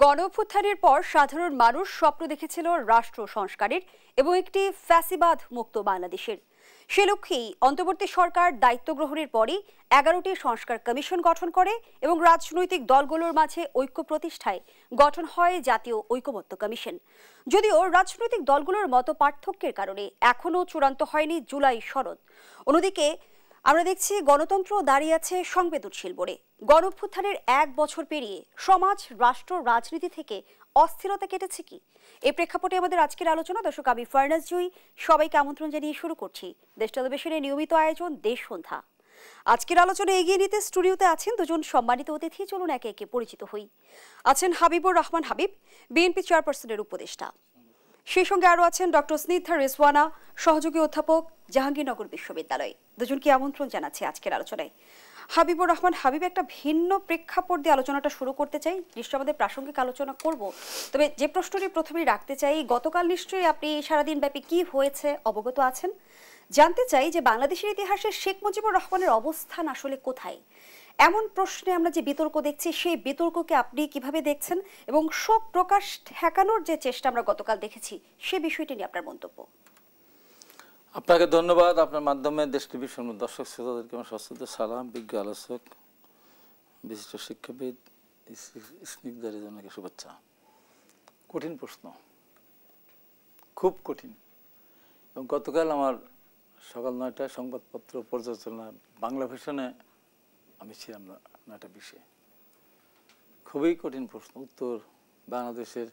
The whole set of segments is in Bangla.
গণঅভ্যুত্থানের পর সাধারণ মানুষ স্বপ্ন দেখেছিল রাষ্ট্র সংস্কারের এবং একটি ফ্যাসিবাদ মুক্ত বাংলাদেশের। সে লক্ষ্যেই অন্তর্বর্তী সরকার দায়িত্ব গ্রহণের পরই 11টি সংস্কার কমিশন গঠন করে এবং রাজনৈতিক দলগুলোর মাঝে ঐক্য প্রতিষ্ঠায় গঠন হয় জাতীয় ঐকমত্য কমিশন। যদিও রাজনৈতিক দলগুলোর মত পার্থক্যের কারণে এখনও চূড়ান্ত হয়নি জুলাই সনদ। অন্যদিকে আমরা দেখছি গণতন্ত্র দাঁড়িয়ে আছে সংবেদনশীল বলে। গণঅভ্যুত্থানের 1 বছর পেরিয়ে সমাজ, রাষ্ট্র, রাজনীতি থেকে অস্থিরতা কেটেছে কি? এই প্রেক্ষাপটে আমাদের আজকের আলোচনা। দর্শক, আমি ফারনাজ জুই সবাইকে আমন্ত্রণ জানিয়ে শুরু করছি দেশ টেলিভিশনের নিয়মিত আয়োজন দেশ সন্ধ্যা। আজকের আলোচনা এগিয়ে নিতে স্টুডিওতে আছেন দুজন সম্মানিত অতিথি। চলুন একে একে পরিচিত হই। আছেন হাবিবুর রহমান হাবিব, বিএনপি চেয়ারপারসনের উপদেষ্টা। সেই সঙ্গে আরও আছেন ডক্টর স্নিগ্ধা রেজওয়ানা, সহযোগী অধ্যাপক, জাহাঙ্গীরনগর বিশ্ববিদ্যালয়। দুজনকে আমন্ত্রণ জানাচ্ছি আজকের আলোচনায়। হাবিবুর রহমান হাবিব, একটা ভিন্ন প্রেক্ষাপট দিয়ে আলোচনাটা শুরু করতে চাই। নিশ্চয়ই আমাদের প্রাসঙ্গিক আলোচনা করব, তবে যে প্রশ্নটি প্রথমেই রাখতে চাই, গতকাল নিশ্চয়ই আপনি সারাদিন ব্যাপী কি হয়েছে অবগত আছেন। জানতে চাই যে বাংলাদেশের ইতিহাসে শেখ মুজিবুর রহমানের অবস্থান আসলে কোথায়? এমন প্রশ্নে আমরা যে বিতর্ক দেখছি, সেই বিতর্ককে আপনি কিভাবে দেখছেন এবং শোক প্রকাশ ঠেকানোর যে চেষ্টা আমরা গতকাল দেখেছি, সে বিষয়টি নিয়ে আপনার মন্তব্য। আপনাকে ধন্যবাদ। আপনার মাধ্যমে দেশ টেলিভিশনের দর্শক শ্রোতাদেরকে আমার সশ্রদ্ধ সালাম। বিজ্ঞ আলোচক, বিশিষ্ট শিক্ষাবিদ স্নিগ্ধা রেজওয়ানাকে শুভেচ্ছা। কঠিন প্রশ্ন, খুব কঠিন। এবং গতকাল আমার সকাল 9টায় সংবাদপত্র পর্যালোচনা বাংলা ভাষণে আমি ছিলাম 9:20। খুবই কঠিন প্রশ্ন। বাংলাদেশের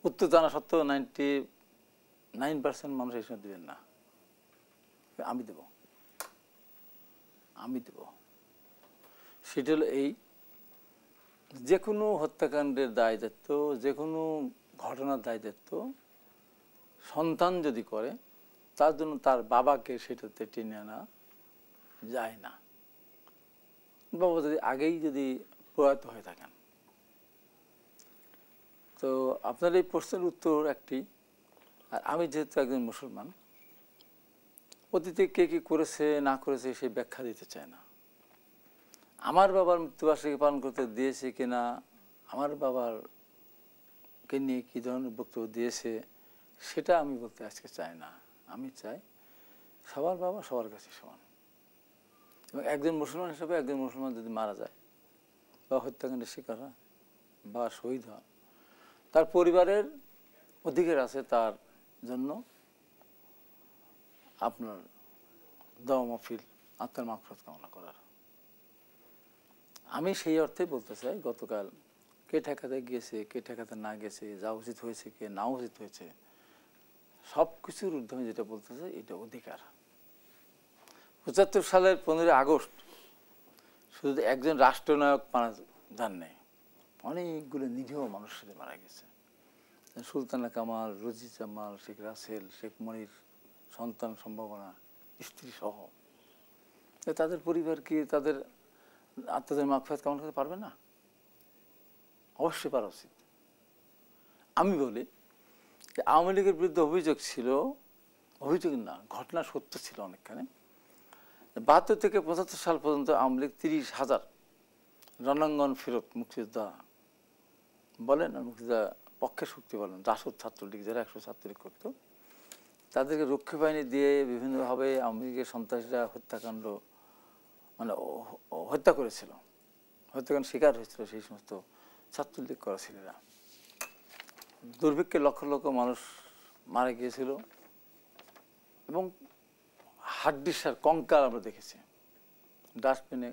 উত্তর জানা সত্ত্বেও 99% মানুষ এই সময় দেবেন না। আমি দেব। সেটা হলো এই, যে কোনো হত্যাকাণ্ডের দায় দায়িত্ব, যে কোনো ঘটনার দায় দায়িত্ব সন্তান যদি করে, তার জন্য তার বাবাকে সেটাতে টেনে আনা যায় না। বাবা যদি আগেই যদি প্রয়াত হয়ে থাকেন। তো আপনার এই প্রশ্নের উত্তর একটি, আর আমি যেহেতু একজন মুসলমান, অতীতে কে কী করেছে না করেছে সেই ব্যাখ্যা দিতে চায় না। আমার বাবার মৃত্যুবার্ষিকী পালন করতে দিয়েছে কিনা, আমার বাবাকে নিয়ে কী ধরনের বক্তব্য দিয়েছে, সেটা আমি বলতে আজকে চাই না। আমি চাই সবার বাবা সবার কাছে সমান। এবং একজন মুসলমান হিসেবে একজন মুসলমান যদি মারা যায় বা হত্যাকাণ্ডের শিকার হয় বা শহীদ হয়, তার পরিবারের অধিকার আছে তার জন্য আপনার দোয়া মাহফিল, আত্মার মাগফিরাত কামনা করার। আমি সেই অর্থে বলতে চাই, গতকাল কে ঠেকাতে গিয়েছে, কে ঠেকাতে না গেছে, যা উচিত হয়েছে, কে না উচিত হয়েছে, সব কিছুর ঊর্ধ্বে আমি যেটা বলতে চাই, এটা অধিকার। 75 সালের 15 আগস্ট শুধু একজন রাষ্ট্রনায়ক মারা যান নাই, অনেকগুলো নিরীহ মানুষের মারা গেছে। সুলতানা কামাল, রুজি জামাল, শেখ রাসেল, শেখ মনির সন্তান সম্ভাবনা, স্ত্রী সহ। তাদের পরিবার কি তাদের আত্মাদের মাগফিরাত কামনা করতে পারবে না? অবশ্যই পারা উচিত। আমি বলি যে আওয়ামী লীগের বিরুদ্ধে অভিযোগ ছিল, অভিযোগ না, ঘটনা সত্য ছিল অনেকখানি। 72 থেকে 75 সাল পর্যন্ত আওয়ামী লীগ 30,000 রণাঙ্গন ফেরত মুক্তিযোদ্ধা বলেন, আর মুক্তিযোদ্ধা পক্ষে শক্তি বলেন, রাসদ ছাত্রলীগ যারা 100 ছাত্রলীগ করত, তাদেরকে রক্ষী বাহিনী দিয়ে বিভিন্নভাবে আওয়ামী লীগের সন্ত্রাসীরা হত্যাকাণ্ড মানে হত্যা করেছিল, হত্যাকাণ্ড শিকার হয়েছিল সেই সমস্ত ছাত্রলীগ করা ছেলেরা। দুর্ভিক্ষে লক্ষ লক্ষ মানুষ মারা গিয়েছিল এবং হাড্ডিসার কঙ্কাল আমরা দেখেছি। ডাস্টবিনে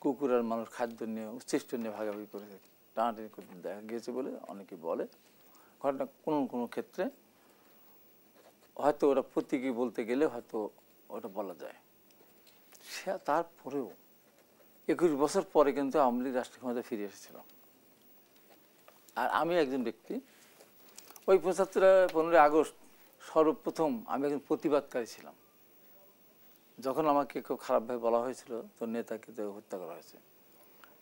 কুকুর আর মানুষ খাদ্য নিয়ে, উচ্ছিষ্ট নিয়ে ভাগাভাগি করেছে, টানাটানি করতে দেখা গিয়েছে বলে অনেকে বলে। ঘটনা কোনো কোনো ক্ষেত্রে হয়তো ওরা প্রতীকী বলতে গেলে হয়তো ওটা বলা যায়। সে তারপরেও 21 বছর পরে কিন্তু আওয়ামী লীগ রাষ্ট্রীয় ক্ষমতায় ফিরে এসেছিল। আর আমি একজন ব্যক্তি, ওই 15 আগস্ট সর্বপ্রথম আমি একজন প্রতিবাদকারী ছিলাম। যখন আমাকে খুব খারাপভাবে বলা হয়েছিল তোর নেতাকে তো হত্যা করা হয়েছে,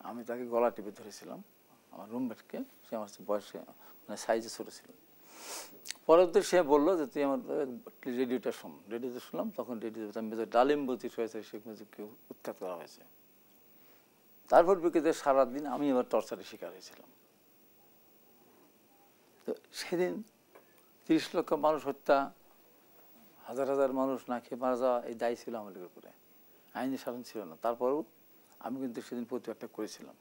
আমি তাকে গলা টিপে ধরেছিলাম, আমার রুমমেটকে। সে আমার বয়সে মানে সাইজে ছোটো ছিল। পরবর্তী সে বললো যে তুই আমার রেডিওটা শোন। রেডিওতে শুনলাম, তখন রেডিওতে মেজর ডালিম বলছি হয়েছে শেখ মুজিবকে উৎখাত করা হয়েছে। তারপর বিকেলে সারাদিন আমি এবার টর্চারের শিকার হয়েছিলাম। সেদিন 30 লক্ষ মানুষ হত্যা, হাজার হাজার মানুষ না খেয়ে মারা যাওয়া, এই দায়ী ছিল আমাদের উপরে, আইনি শাসন ছিল না। তারপরেও আমি কিন্তু সেদিন প্রতিবাদটা করেছিলাম।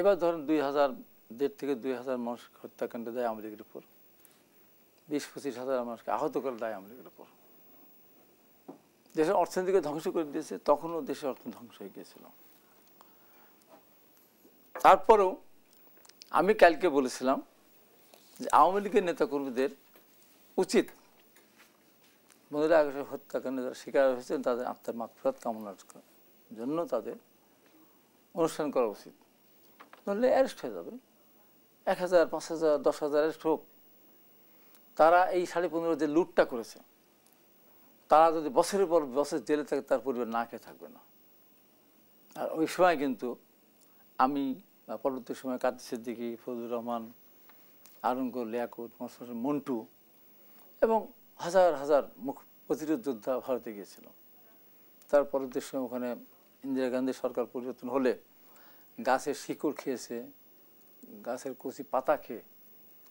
এবার ধরেন 1.5 থেকে 2,000 মানুষ হত্যাকাণ্ড দেয় আওয়ামী লীগের উপর, 20-25 হাজার মানুষকে আহত করে দেয় আওয়ামী লীগের উপর। দেশের অর্থনীতিকে ধ্বংস করে দিয়েছে, তখনও দেশের অর্থনীতি ধ্বংস হয়ে গিয়েছিল। তারপরেও আমি কালকে বলেছিলাম যে আওয়ামী লীগের নেতাকর্মীদের উচিত 15 আগস্টের হত্যাকাণ্ডে যারা শিকার হয়েছেন তাদের আত্মার মাগফিরাত কামনার জন্য তাদের অনুষ্ঠান করা উচিত। নইলে অ্যারেস্ট হয়ে যাবে, 1,000, 5,000, 10,000 অ্যারেস্ট হোক। তারা এই 15.5 যে লুটটা করেছে, তারা যদি বছরের পর বছর জেলে থাকে, তার পরিবার না খেয়ে থাকবে না। আর ওই সময় কিন্তু আমি পরবর্তী সময় কাদের সিদ্দিকী, ফজলুর রহমান, আরঙ্গর, লিয়াকত, মন্টু এবং হাজার হাজার প্রতিরোধ যোদ্ধা ভারতে গিয়েছিল। তার পরবর্তী সময় ওখানে ইন্দিরা গান্ধী সরকার পরিবর্তন হলে গাছের শিকড় খেয়েছে, গাছের কচি পাতা খেয়ে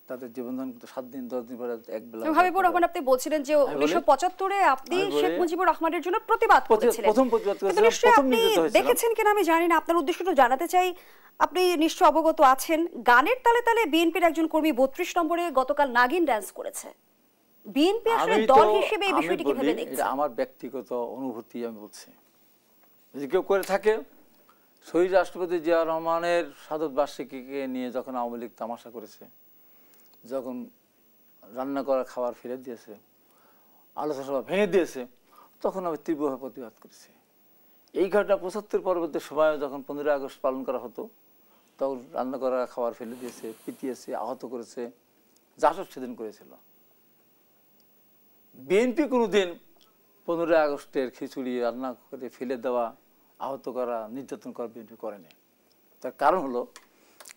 তাদের জীবনধারণ করতে 7 দিন 10 দিন পরে এক বেলা। হাবিবুর রহমান, আপনি বলছিলেন যে 1975-এ আপনি শেখ মুজিবুর রহমানের জন্য প্রতিবাদ করেছিলেন। প্রথম প্রতিবাদ করেছিলাম, প্রথম নির্যাতিত হয়েছিলাম। দেখেছেন কিনা আমি জানি না, আপনার উদ্দেশ্যটা জানাতে চাই। আপনি নিশ্চয় অবগত আছেন, গানের তালে তালে বিএনপির একজন কর্মী 32 নম্বরে গতকাল নাগিন ডান্স করেছে। বিএনপি আসলে দল হিসেবে এই বিষয়টি কিভাবে দেখছে? এটা আমার ব্যক্তিগত অনুভূতি, আমি বলছি যদি কেউ করে থাকে। শহীদ রাষ্ট্রপতি জিয়া রহমানের শাহাদত বার্ষিকীকে নিয়ে যখন আওয়ামী লীগ তামাশা করেছে, যখন রান্না করা খাবার ফেলে দিয়েছে, আলোচনা সভা ভেঙে দিয়েছে, তখন আমি তীব্রভাবে প্রতিবাদ করেছি। এই ঘটনা 75 পরবর্তী সময়ে যখন 15 আগস্ট পালন করা হতো, তখন রান্না করা খাবার ফেলে দিয়েছে, পিটিয়েছে, আহত করেছে, জাসদ সেদিন করেছিল। বিএনপি কোনোদিন 15 আগস্টের খিচুড়ি রান্না করে ফেলে দেওয়া, আহত করা, নির্যাতন করা বিএনপি করেনি। তার কারণ হলো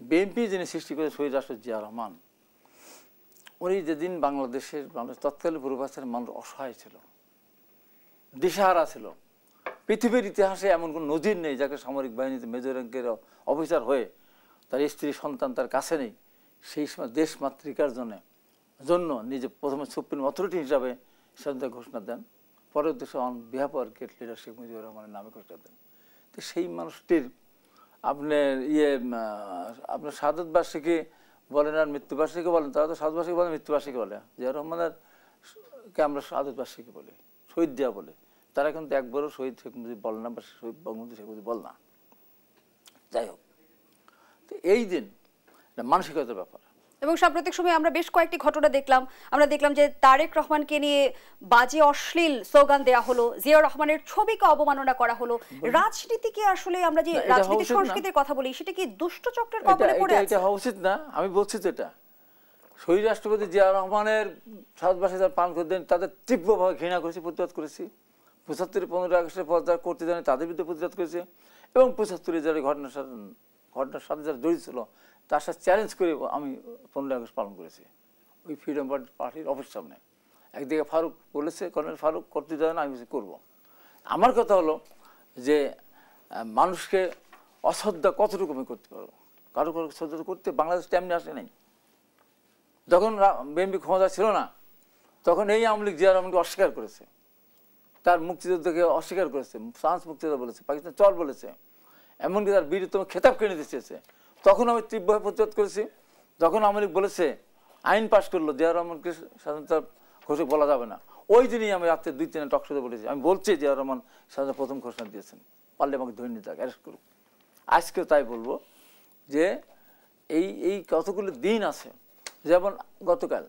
বিএনপি যিনি সৃষ্টি করে শহীদ রাষ্ট্রপতি জিয়া রহমান, উনি যেদিন বাংলাদেশ তৎকালীন পূর্ব পাকিস্তানের মানুষ অসহায় ছিল, দিশাহারা ছিল। পৃথিবীর ইতিহাসে এমন কোন নজির নেই যাকে সামরিক বাহিনীতে মেজর র্যাঙ্কের অফিসার হয়ে তার স্ত্রী সন্তান তার কাছে নেই। সেই সময় দেশ মাতৃকার জন্য নিজে প্রথমে সুপ্রিম অথরিটি হিসাবে স্বাধীনতা ঘোষণা দেন, পরে দেশে on behalf of great leader Sheikh Mujibur রহমানের নামে ঘোষণা দেন। তো সেই মানুষটির আপনার শাহাদত বার্ষিকী বলেন আর মৃত্যুবার্ষিকী বলেন, তারা তো শাহাদত বার্ষিকী বলেন, মৃত্যুবার্ষিকী বলে। জিয়া রহমানের কে আমরা শাহাদত বার্ষিকী বলি, শহীদ জিয়া বলে। তারা কিন্তু একবারও শহীদ শেখ মুজিব বল না, বা শহীদ বঙ্গবন্ধু শেখ মুজিব বল না। যাই হোক, তো এই দিন মানসিকতার ব্যাপার। এবং সাম্প্রতিক সময়ে আমরা বেশ কয়েকটি ঘটনা দেখলাম। আমরা দেখলাম যে তারেক রহমানকে নিয়ে বাজে অশ্লীল স্লোগান দেওয়া হলো, জিয়াউর রহমানের ছবিকে অবমাননা করা হলো। রাজনীতিকে আসলে আমরা যে রাজনীতি সংস্কৃতির কথা বলি, সেটা কি দুষ্ট চক্রের কবলে পড়ে আছে? এটা হওয়া উচিত না। আমি বলছি তো, এটা শহীদ রাষ্ট্রপতি জিয়াউর রহমানের শাহাদত বার্ষিকী পালন করে দেন, তাদের তীব্রভাবে ঘৃণা করেছি, প্রতিবাদ করেছি। 75 15 আগস্টের পর যারা করতে জানে তাদের বিরুদ্ধে প্রতিবাদ করেছে, এবং 75 যারা ঘটনার সাথে যারা জড়িত ছিল তার সাথে চ্যালেঞ্জ করে আমি 15 আগস্ট পালন করেছি ওই ফ্রিডম পার্টির অফিস সামনে। একদিকে ফারুক বলেছে, কর্নেল ফারুক করতে যাবে না, আমি করবো। আমার কথা হলো যে মানুষকে অশ্রদ্ধা কতটুকু আমি করতে পারবো, কারো কারো শ্রদ্ধা করতে বাংলাদেশ তেমনি আসে নাই। যখন বিএনপি ক্ষমতা ছিল না, তখন এই আওয়ামী লীগ জিয়া রহমানকে অস্বীকার করেছে, তার মুক্তিযুদ্ধকে অস্বীকার করেছে, ফ্রান্স মুক্তিযোদ্ধা বলেছে, পাকিস্তান চর বলেছে, এমনকি তার বীরত্তম খেতাব কিনে দিতে চেয়েছে। তখন আমি তীব্রভাবে প্রতিবাদ করেছি। যখন আওয়ামী লীগ বলেছে, আইন পাশ করলো, জিয়াউর রহমানকে স্বাধীনতার ঘোষক বলা যাবে না, ওই দিনই আমি রাত্রে 2-3 টকশোতে বলেছি, আমি বলছি জিয়াউর রহমান স্বাধীনতা প্রথম ঘোষণা দিয়েছেন, পারলে আমাকে ধরে নিতে অ্যারেস্ট করুক। আজকেও তাই বলবো যে এই কতগুলো দিন আছে, যেমন গতকাল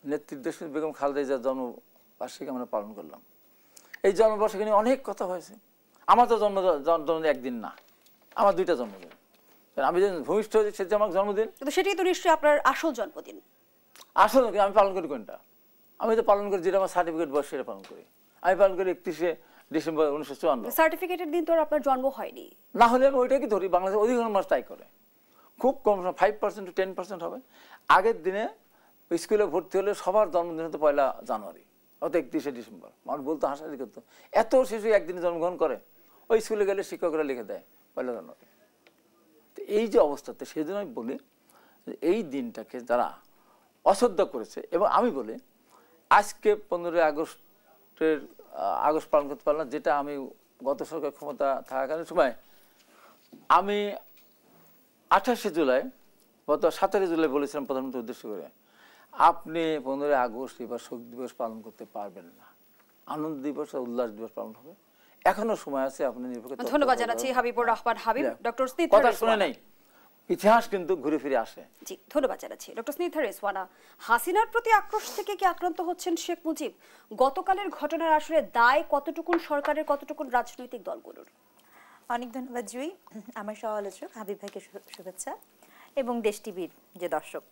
নেতৃত্ব বেগম খালেদা জিয়ার জন্মবার্ষিকী আমরা পালন করলাম। এই জন্মবার্ষিকী নিয়ে অনেক কথা হয়েছে। আমার তো জন্মদিন একদিন না, আমার 2টা জন্মদিন। আমি যেদিন ভূমিষ্ঠ হয়েছি সেটা আমার জন্মদিন, কিন্তু সেটাই তো নিশ্চয়ই আপনার আসল জন্মদিন। আসল আমি পালন করি কোনটা? আমি তো পালন করি যেটা আমার সার্টিফিকেট বয়স, সেটা পালন করি। আমি পালন করি 31শে ডিসেম্বর 1954। সার্টিফিকেটের দিন তো আপনার জন্ম হয়নি, না হলে আমি ওইটাকে ধরি। বাংলাদেশের অধিকাংশ মানুষ তাই করে, খুব কম, 5% to 10% হবে। আগের দিনে স্কুলে ভর্তি হলে সবার জন্মদিন হতো 1 জানুয়ারি, অত 31শে ডিসেম্বর। মানুষ বলতো, হাসাহাসি করতো, এত শিশু একদিনে জন্মগ্রহণ করে। ওই স্কুলে গেলে শিক্ষকরা লিখে দেয় 1 জানুয়ারি। তো এই যে অবস্থাতে, সেই জন্য আমি বলি এই দিনটাকে যারা অশ্রদ্ধা করেছে, এবং আমি বলি আজকে 15ই আগস্ট পালন করতে পারলাম, যেটা আমি গত সরকার ক্ষমতা থাকাকালীন সময় আমি 28শে জুলাই, গত 17 জুলাই বলেছিলাম প্রধানমন্ত্রীর উদ্দেশ্য করে, আপনি 15ই আগস্ট এবার শোক দিবস পালন করতে পারবেন না, আনন্দ দিবস আর উল্লাস দিবস পালন হবে, এখনো সময় আছে, আপনি নির্ভর। ধন্যবাদ জানাচ্ছি হাবিবুর রহমান হাবিব। ডক্টর স্নিগ্ধা কথা শুনে নাই, ইতিহাস কিন্তু ঘুরে ফিরে আসে। জি, ধন্যবাদ জানাচ্ছি ডক্টর স্নিগ্ধা রেজওয়ানা। হাসিনার প্রতি আক্রোশ থেকে কি আক্রান্ত হচ্ছেন শেখ মুজিব? গতকালের ঘটনার আসলে দায় কতটুকুন সরকারের, কতটুকুন রাজনৈতিক দলগুলোর? অনেক ধন্যবাদ জুই। আমার সহ-আলোচক হাবিব ভাইকে শুভেচ্ছা, এবং দেশ টিভির যে দর্শক।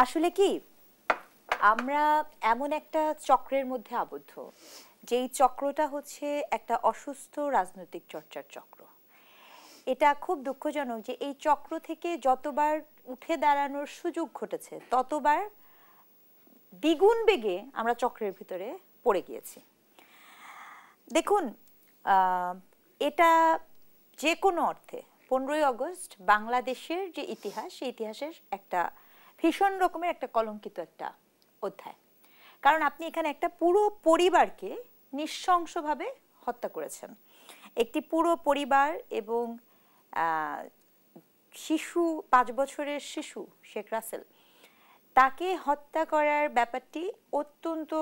আসলে কি আমরা এমন একটা চক্রের মধ্যে আবদ্ধ, যেই চক্রটা হচ্ছে একটা অসুস্থ রাজনৈতিক চর্চার চক্র। এটা খুব দুঃখজনক যে এই চক্র থেকে যতবার উঠে দাঁড়ানোর সুযোগ ঘটেছে ততবার দ্বিগুণ বেগে আমরা চক্রের ভিতরে পড়ে গিয়েছি। দেখুন, এটা যে কোনো অর্থে 15ই আগস্ট বাংলাদেশের যে ইতিহাস, সেই ইতিহাসের একটা ভীষণ রকমের একটা কলঙ্কিত একটা অধ্যায়। কারণ আপনি এখানে একটা পুরো পরিবারকে নৃশংসভাবে হত্যা করেছেন। একটি পুরো পরিবার এবং শিশু, 5 বছরের শিশু শেখ রাসেল, তাকে হত্যা করার ব্যাপারটি অত্যন্ত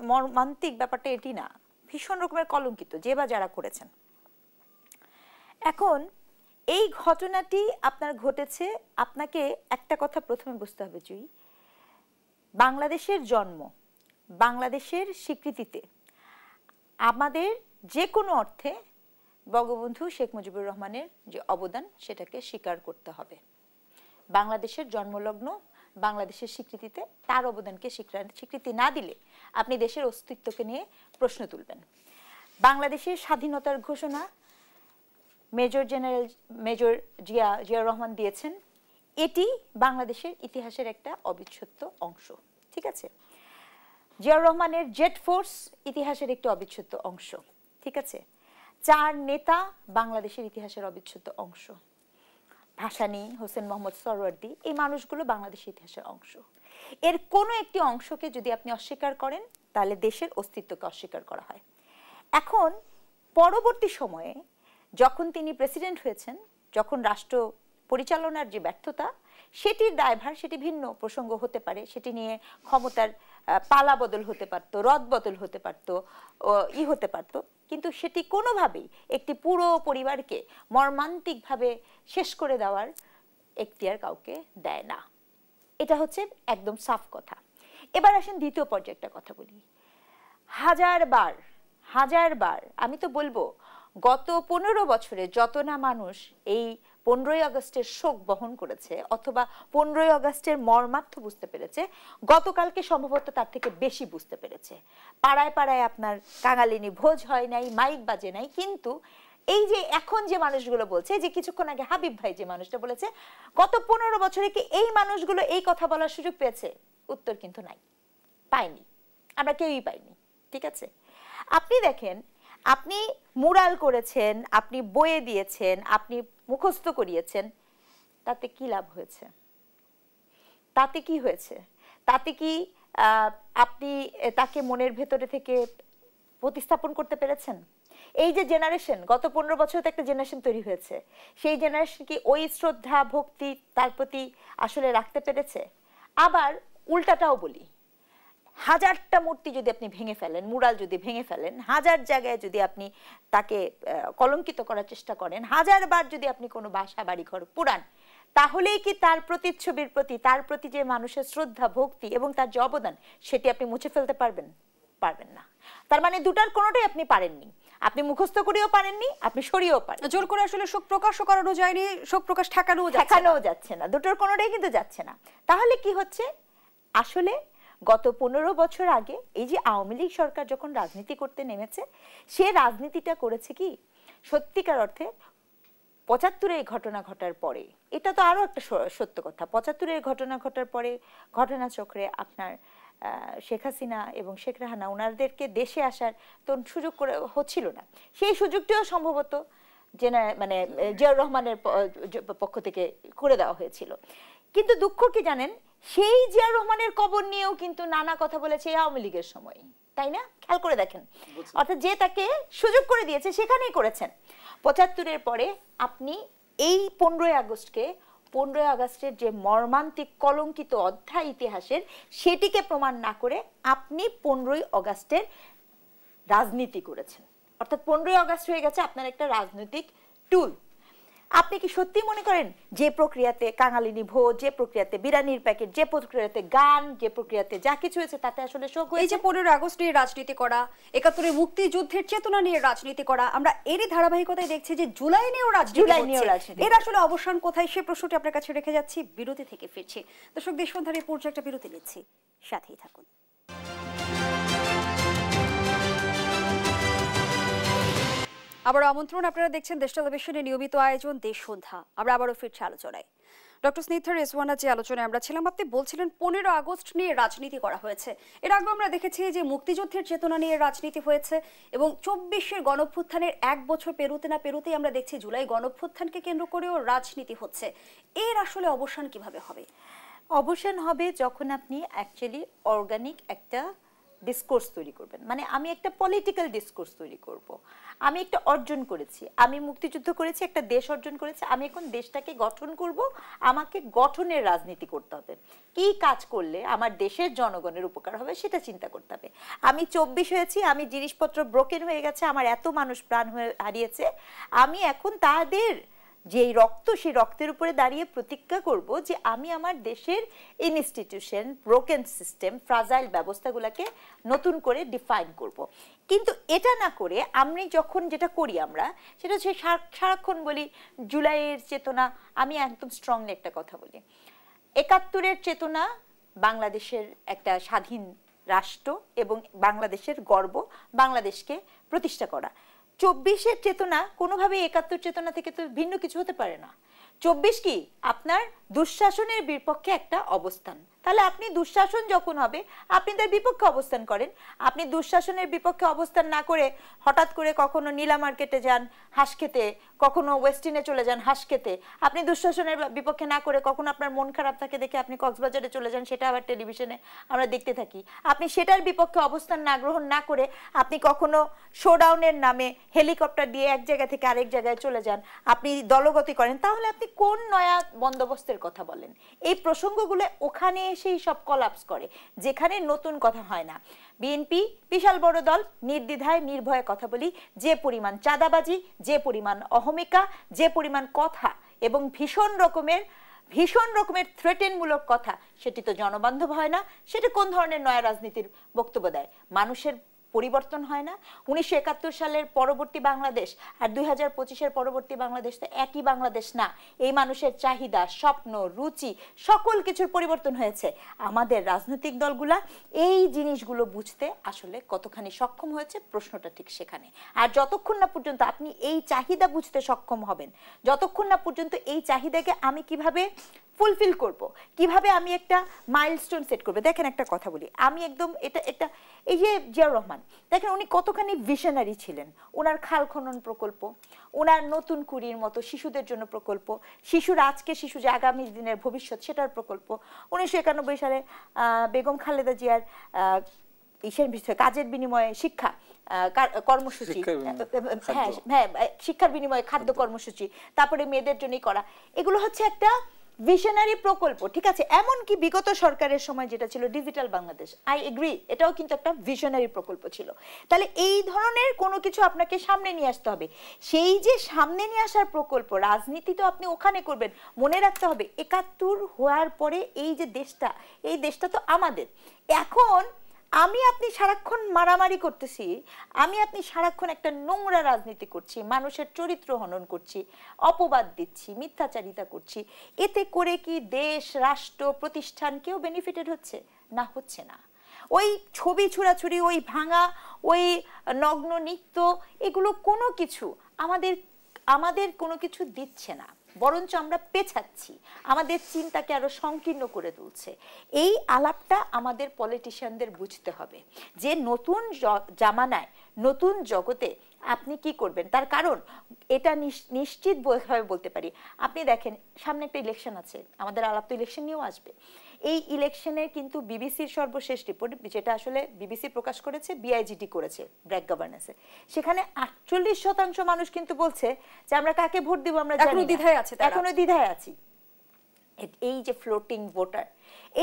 মর্মান্তিক। ব্যাপারটা এটি না, ভীষণ রকমের কলঙ্কিত যে বা যারা করেছেন। এখন এই ঘটনাটি আপনার ঘটেছে, আপনাকে একটা কথা প্রথমে বুঝতে হবে জুই, বাংলাদেশের জন্ম, বাংলাদেশের স্বীকৃতিতে আমাদের যে কোনো অর্থে বঙ্গবন্ধু শেখ মুজিবুর রহমানের যে অবদান, সেটাকে স্বীকার করতে হবে। বাংলাদেশের জন্মলগ্ন বাংলাদেশের স্বীকৃতিতে তার অবদানকে স্বীকৃতি না দিলে আপনি দেশের অস্তিত্বকে নিয়ে প্রশ্ন তুলবেন। বাংলাদেশের স্বাধীনতার ঘোষণা মেজর জিয়া রহমান দিয়েছেন, এটি বাংলাদেশের ইতিহাসের একটা অবিচ্ছেদ্য অংশ। ঠিক আছে, জিয়াউর রহমানের জেট ফোর্স ইতিহাসের একটি অবিচ্ছেদ্য অংশ। ঠিক আছে, 4 নেতা বাংলাদেশের ইতিহাসের অবিচ্ছেদ্য অংশ। ভাসানী, হোসেন মোহাম্মদ সরওয়ার্দী, এই মানুষগুলো বাংলাদেশের ইতিহাসের অংশ। এর কোনো একটি অংশকে যদি আপনি অস্বীকার করেন, তাহলে দেশের অস্তিত্বকে অস্বীকার করা হয়। এখন পরবর্তী সময়ে যখন তিনি প্রেসিডেন্ট হয়েছেন, যখন রাষ্ট্র পরিচালনার যে ব্যর্থতা, সেটির দায়ভার, সেটি ভিন্ন প্রসঙ্গ হতে পারে, সেটি নিয়ে ক্ষমতার পালা বদল হতে পারতো, রদ বদল হতে পারতো, হতে পারতো, কিন্তু সেটি কোনোভাবেই একটি পুরো পরিবারকে মর্মান্তিকভাবে শেষ করে দেওয়ার এখতিয়ার কাউকে দেয় না। এটা হচ্ছে একদম সাফ কথা। এবার আসেন দ্বিতীয় পর্যায়টা কথা বলি। হাজার বার আমি তো বলবো, গত 15 বছরে যত না মানুষ এই 15ই আগস্টের শোক বহন করেছে অথবা 15ই আগস্টের মর্মার্থ বুঝতে পেরেছে, গতকালকে সম্ভবত তার থেকে বেশি বুঝতে পেরেছে। পাড়ায় পাড়ায় আপনার কাঙালিনী ভোজ হয় নাই, মাইক বাজে নাই, কিন্তু এই যে এখন যে মানুষগুলো বলছে, যে কিছুক্ষণ আগে হাবিব ভাই যে মানুষটা বলেছে গত 15 বছরে কি এই মানুষগুলো এই কথা বলার সুযোগ পেয়েছে? উত্তর কিন্তু নাই, পাইনি, আমরা কেউই পাইনি। ঠিক আছে, আপনি দেখেন, আপনি মুরাল করেছেন, আপনি বইয়ে দিয়েছেন, আপনি মুখস্থ করিয়েছেন, তাতে কি লাভ হয়েছে? তাতে কি হয়েছে? তাতে কি আপনি তাকে মনের ভেতরে থেকে প্রতিস্থাপন করতে পেরেছেন? এই যে জেনারেশন, গত 15 বছরে তো একটা জেনারেশন তৈরি হয়েছে, সেই জেনারেশন কি ওই শ্রদ্ধা ভক্তি তার প্রতি আসলে রাখতে পেরেছে? আবার উল্টাটাও বলি, 1000টা মূর্তি যদি আপনি ভেঙে ফেলেন, মুরাল যদি ভেঙে ফেলেন, 1000 জায়গায় যদি আপনি তাকে কলঙ্কিত করার চেষ্টা করেন, 1000 বার যদি আপনি কোনো বাসা বাড়ি ঘর পুরান, তাহলেই কি তার প্রতিচ্ছবির প্রতি, তার প্রতি যে মানুষের শ্রদ্ধা ভক্তি এবং তার যে অবদান, সেটি আপনি মুছে ফেলতে পারবেন? পারবেন না। তার মানে দুটার কোনোটাই আপনি পারেননি। আপনি মুখস্থ করেও পারেননি, আপনি সরিয়েও পারেন। জোর করে আসলে শোক প্রকাশও করানো যায়নি, শোক প্রকাশ ঠেকানোও যাচ্ছে না, দুটোর কোনোটাই কিন্তু যাচ্ছে না। তাহলে কি হচ্ছে? আসলে গত 15 বছর আগে এই যে আওয়ামী লীগ সরকার যখন রাজনীতি করতে নেমেছে, সে রাজনীতিটা করেছে কি সত্যিকার অর্থে 75-এর ঘটনা ঘটার পরে, এটা তো আরো একটা সত্য কথা, 75-এর ঘটনা ঘটার পরে ঘটনাচক্রে আপনার শেখ হাসিনা এবং শেখ রেহানা ওনাদেরকে দেশে আসার তো সুযোগ করে হচ্ছিল না। সেই সুযোগটিও সম্ভবত মানে জিয়াউর রহমানের পক্ষ থেকে করে দেওয়া হয়েছিল। কিন্তু দুঃখ কি জানেন, সেই জিয়াউর রহমানের কবর নিয়েও কিন্তু নানা কথা বলেছে আওয়ামী লীগের সময়, তাই না? খেয়াল করে দেখেন, অর্থাৎ যে তাকে সুযোগ করে দিয়েছে সেখানেই করেছেন। ৭৫-এর পরে আপনি এই 15ই আগস্টকে, 15ই আগস্টের যে মর্মান্তিক কলঙ্কিত অধ্যায় ইতিহাসের, সেটিকে প্রমাণ না করে আপনি 15ই আগস্টের রাজনীতি করেছেন। অর্থাৎ 15ই আগস্ট হয়ে গেছে আপনার একটা রাজনৈতিক টুল। আপনি কি সত্যি মনে করেন যে প্রক্রিয়াতে কাঙালিনী ভোজ, যে প্রক্রিয়াতে বিরানির প্যাকেট, যে প্রক্রিয়াতে গান, যে প্রক্রিয়াতে যা কিছু হয়েছে তাতে আসলে শোক হয়েছে? এই যে 15 আগস্ট নিয়ে রাজনীতি করা, ৭১-এর মুক্তিযুদ্ধের চেতনা নিয়ে রাজনীতি করা, আমরা এরই ধারাবাহিকতায় দেখছি যে জুলাই নিয়েও রাজনীতি। এর আসলে অবসান কোথায়, সে প্রশ্নটি আপনার কাছে রেখে যাচ্ছি। বিরতি থেকে ফিরছি। দর্শক, দেশবন্ধুর এই পর্যায়ে একটা বিরতি নিচ্ছি, সাথেই থাকুন। আবার আমন্ত্রণ, আপনারা দেখছেন দেশ টেলিভিশনের নিয়মিত আয়োজন দেশ সন্ধ্যা। আমরা আবারও ফিরছি আলোচনায়। ডক্টর স্নিগ্ধা রেজওয়ানা, যে আলোচনায় আমরা ছিলাম, আপনি বলছিলেন 15 আগস্ট নিয়ে রাজনীতি করা হয়েছে। এর আগে আমরা দেখেছি যে মুক্তিযুদ্ধের চেতনা নিয়ে রাজনীতি হয়েছে, এবং 24-এর গণঅভ্যুত্থানের 1 বছর পেরোতে না পেরোতেই আমরা দেখছি জুলাই গণঅভ্যুত্থানকে কেন্দ্র করেও রাজনীতি হচ্ছে। এর আসলে অবসান কিভাবে হবে? অবসান হবে যখন আপনি অ্যাকচুয়ালি অর্গানিক একটা ডিসকোর্স তৈরি করবেন। মানে আমি একটা পলিটিক্যাল ডিসকোর্স তৈরি করব। আমি একটা অর্জন করেছি, আমি মুক্তিযুদ্ধ করেছি, একটা দেশ অর্জন করেছি, আমি এখন দেশটাকে গঠন করব। আমাকে গঠনের রাজনীতি করতে হবে। কি কাজ করলে আমার দেশের জনগণের উপকার হবে সেটা চিন্তা করতে হবে। আমি 24 হয়েছি, আমি জিনিসপত্র ব্রোকেন হয়ে গেছে, আমার এত মানুষ প্রাণ হারিয়েছে, আমি এখন তাদের যে রক্ত, সেই রক্তের উপরে দাঁড়িয়ে প্রতিজ্ঞা করব যে আমি আমার দেশের ইনস্টিটিউশন, ব্রোকেন সিস্টেম, ফ্রাজাইল ব্যবস্থাগুলোকে নতুন করে ডিফাইন করব। কিন্তু এটা না করে আমি যখন যেটা করি, আমরা সেটা হচ্ছে সারাক্ষণ বলি জুলাইয়ের চেতনা। আমি একদম স্ট্রংলি একটা কথা বলি, ৭১-এর চেতনা বাংলাদেশের একটা স্বাধীন রাষ্ট্র এবং বাংলাদেশের গর্ব, বাংলাদেশকে প্রতিষ্ঠা করা। 24-এর চেতনা কোনোভাবে ৭১ চেতনা থেকে তো ভিন্ন কিছু হতে পারে না। 24 কি আপনার দুঃশাসনের বিপক্ষে একটা অবস্থান। তাহলে আপনি দুঃশাসন যখন হবে আপনি তার বিপক্ষে অবস্থান করেন। আপনি দুঃশাসনের বিপক্ষে অবস্থান না করে হঠাৎ করে কখনো নীলা মার্কেটে যান হাঁস খেতে, কখনো ওয়েস্টিনে চলে যান হাঁস খেতে। আপনি দুঃশাসনের বিপক্ষে না করে কখনো আপনার মন খারাপ থাকে দেখে আপনি কক্সবাজারে চলে যান, সেটা আবার টেলিভিশনে আমরা দেখতে থাকি। আপনি সেটার বিপক্ষে অবস্থান না গ্রহণ না করে আপনি কখনো শোডাউনের নামে হেলিকপ্টার দিয়ে এক জায়গা থেকে আরেক জায়গায় চলে যান, আপনি দলগতি করেন। তাহলে আপনি কোন নয়া বন্দোবস্তের কথা বলেন? এই প্রসঙ্গগুলো ওখানে এসেই সব কলাপস করে, যেখানে নতুন কথা হয় না। বিএনপি বিশাল বড় দল, নির্দ্বিধায় নির্ভয়ে কথা বলি। যে পরিমাণ চাঁদাবাজি, যে পরিমাণ অহমিকা, যে পরিমাণ কথা এবং ভীষণ রকমের থ্রেটেনমূলক কথা, সেটি তো জনবান্ধব হয় না। সেটা কোন ধরনের নয়া রাজনীতির বক্তব্য দেয়? মানুষের পরিবর্তন হয় না। 1971 সালের পরবর্তী বাংলাদেশ আর 2025-এর পরবর্তী বাংলাদেশ তো একই বাংলাদেশ না। এই মানুষের চাহিদা, স্বপ্ন, রুচি, সকল কিছুর পরিবর্তন হয়েছে। আমাদের রাজনৈতিক দলগুলা এই জিনিসগুলো বুঝতে আসলে কতখানি সক্ষম হয়েছে, প্রশ্নটা ঠিক সেখানে। আর যতক্ষণ না পর্যন্ত আপনি এই চাহিদা বুঝতে সক্ষম হবেন, যতক্ষণ না পর্যন্ত এই চাহিদাকে আমি কিভাবে ফুলফিল করব, কিভাবে আমি একটা মাইলস্টোন সেট করব। দেখেন একটা কথা বলি, আমি একদম এটা এই যে জিয়াউর রহমান, দেখেন উনি কতখানি ভিশনারি ছিলেন। ওনার খাল খনন প্রকল্প, ওনার নতুন কুড়ির মতো শিশুদের জন্য প্রকল্প, শিশুরা আজকে শিশু যে আগামী দিনের ভবিষ্যৎ, সেটার প্রকল্প। 1991 সালে বেগম খালেদা জিয়ার ইসের বিষয়ে কাজের বিনিময়ে শিক্ষা কর্মসূচি, হ্যাঁ শিক্ষার বিনিময়ে খাদ্য কর্মসূচি, তারপরে মেয়েদের জন্যই করা, এগুলো হচ্ছে একটা ভিশনারি প্রকল্প। ঠিক আছে, এমনকি বিগত সরকারের সময় যেটা ছিল ডিজিটাল বাংলাদেশ, আই এগ্রি, এটাও কিন্তু একটা ভিশনারি প্রকল্প ছিল। তাহলে এই ধরনের কোনো কিছু আপনাকে সামনে নিয়ে আসতে হবে। সেই যে সামনে নিয়ে আসার প্রকল্প, রাজনীতি তো আপনি ওখানে করবেন। মনে রাখতে হবে ৭১ হওয়ার পরে এই যে দেশটা, এই দেশটা তো আমাদের। এখন আমি আপনি সারাক্ষণ মারামারি করতেছি, আমি আপনি সারাক্ষণ একটা নোংরা রাজনীতি করছি, মানুষের চরিত্র হনন করছি, অপবাদ দিচ্ছি, মিথ্যাচারিতা করছি। এতে করে কি দেশ, রাষ্ট্র, প্রতিষ্ঠান কেউ বেনিফিটেড হচ্ছে? না, হচ্ছে না। ওই ছবি ছুড়াছুড়ি, ওই ভাঙা, ওই নগ্ন নৃত্য, এগুলো কোনো কিছু আমাদের কোনো কিছু দিচ্ছে না, বরঞ্চ আমরা পেছাচ্ছি, আমাদের চিন্তাকে আরো সংকীর্ণ করে তুলছে। এই আলাপটা আমাদের পলিটিশিয়ানদের বুঝতে হবে যে নতুন জামানায়, নতুন জগতে আপনি কি করবেন? তার কারণ এটা নিশ্চিত ভাবে বলতে পারি, আপনি দেখেন সামনে একটা ইলেকশন আছে, আমাদের আলাপ তো ইলেকশন নিয়েও আসবে। এই ইলেকশনের কিন্তু বিবিসির সর্বশেষ রিপোর্ট, যেটা আসলে বিবিসি প্রকাশ করেছে, বিআইজিটি করেছে ব্র্যাক গভর্নেন্সে, সেখানে 48% মানুষ কিন্তু বলছে যে আমরা কাকে ভোট দিব আমরা জানি না, এখনো দ্বিধায় আছি। এই যে ফ্লোটিং ভোটার,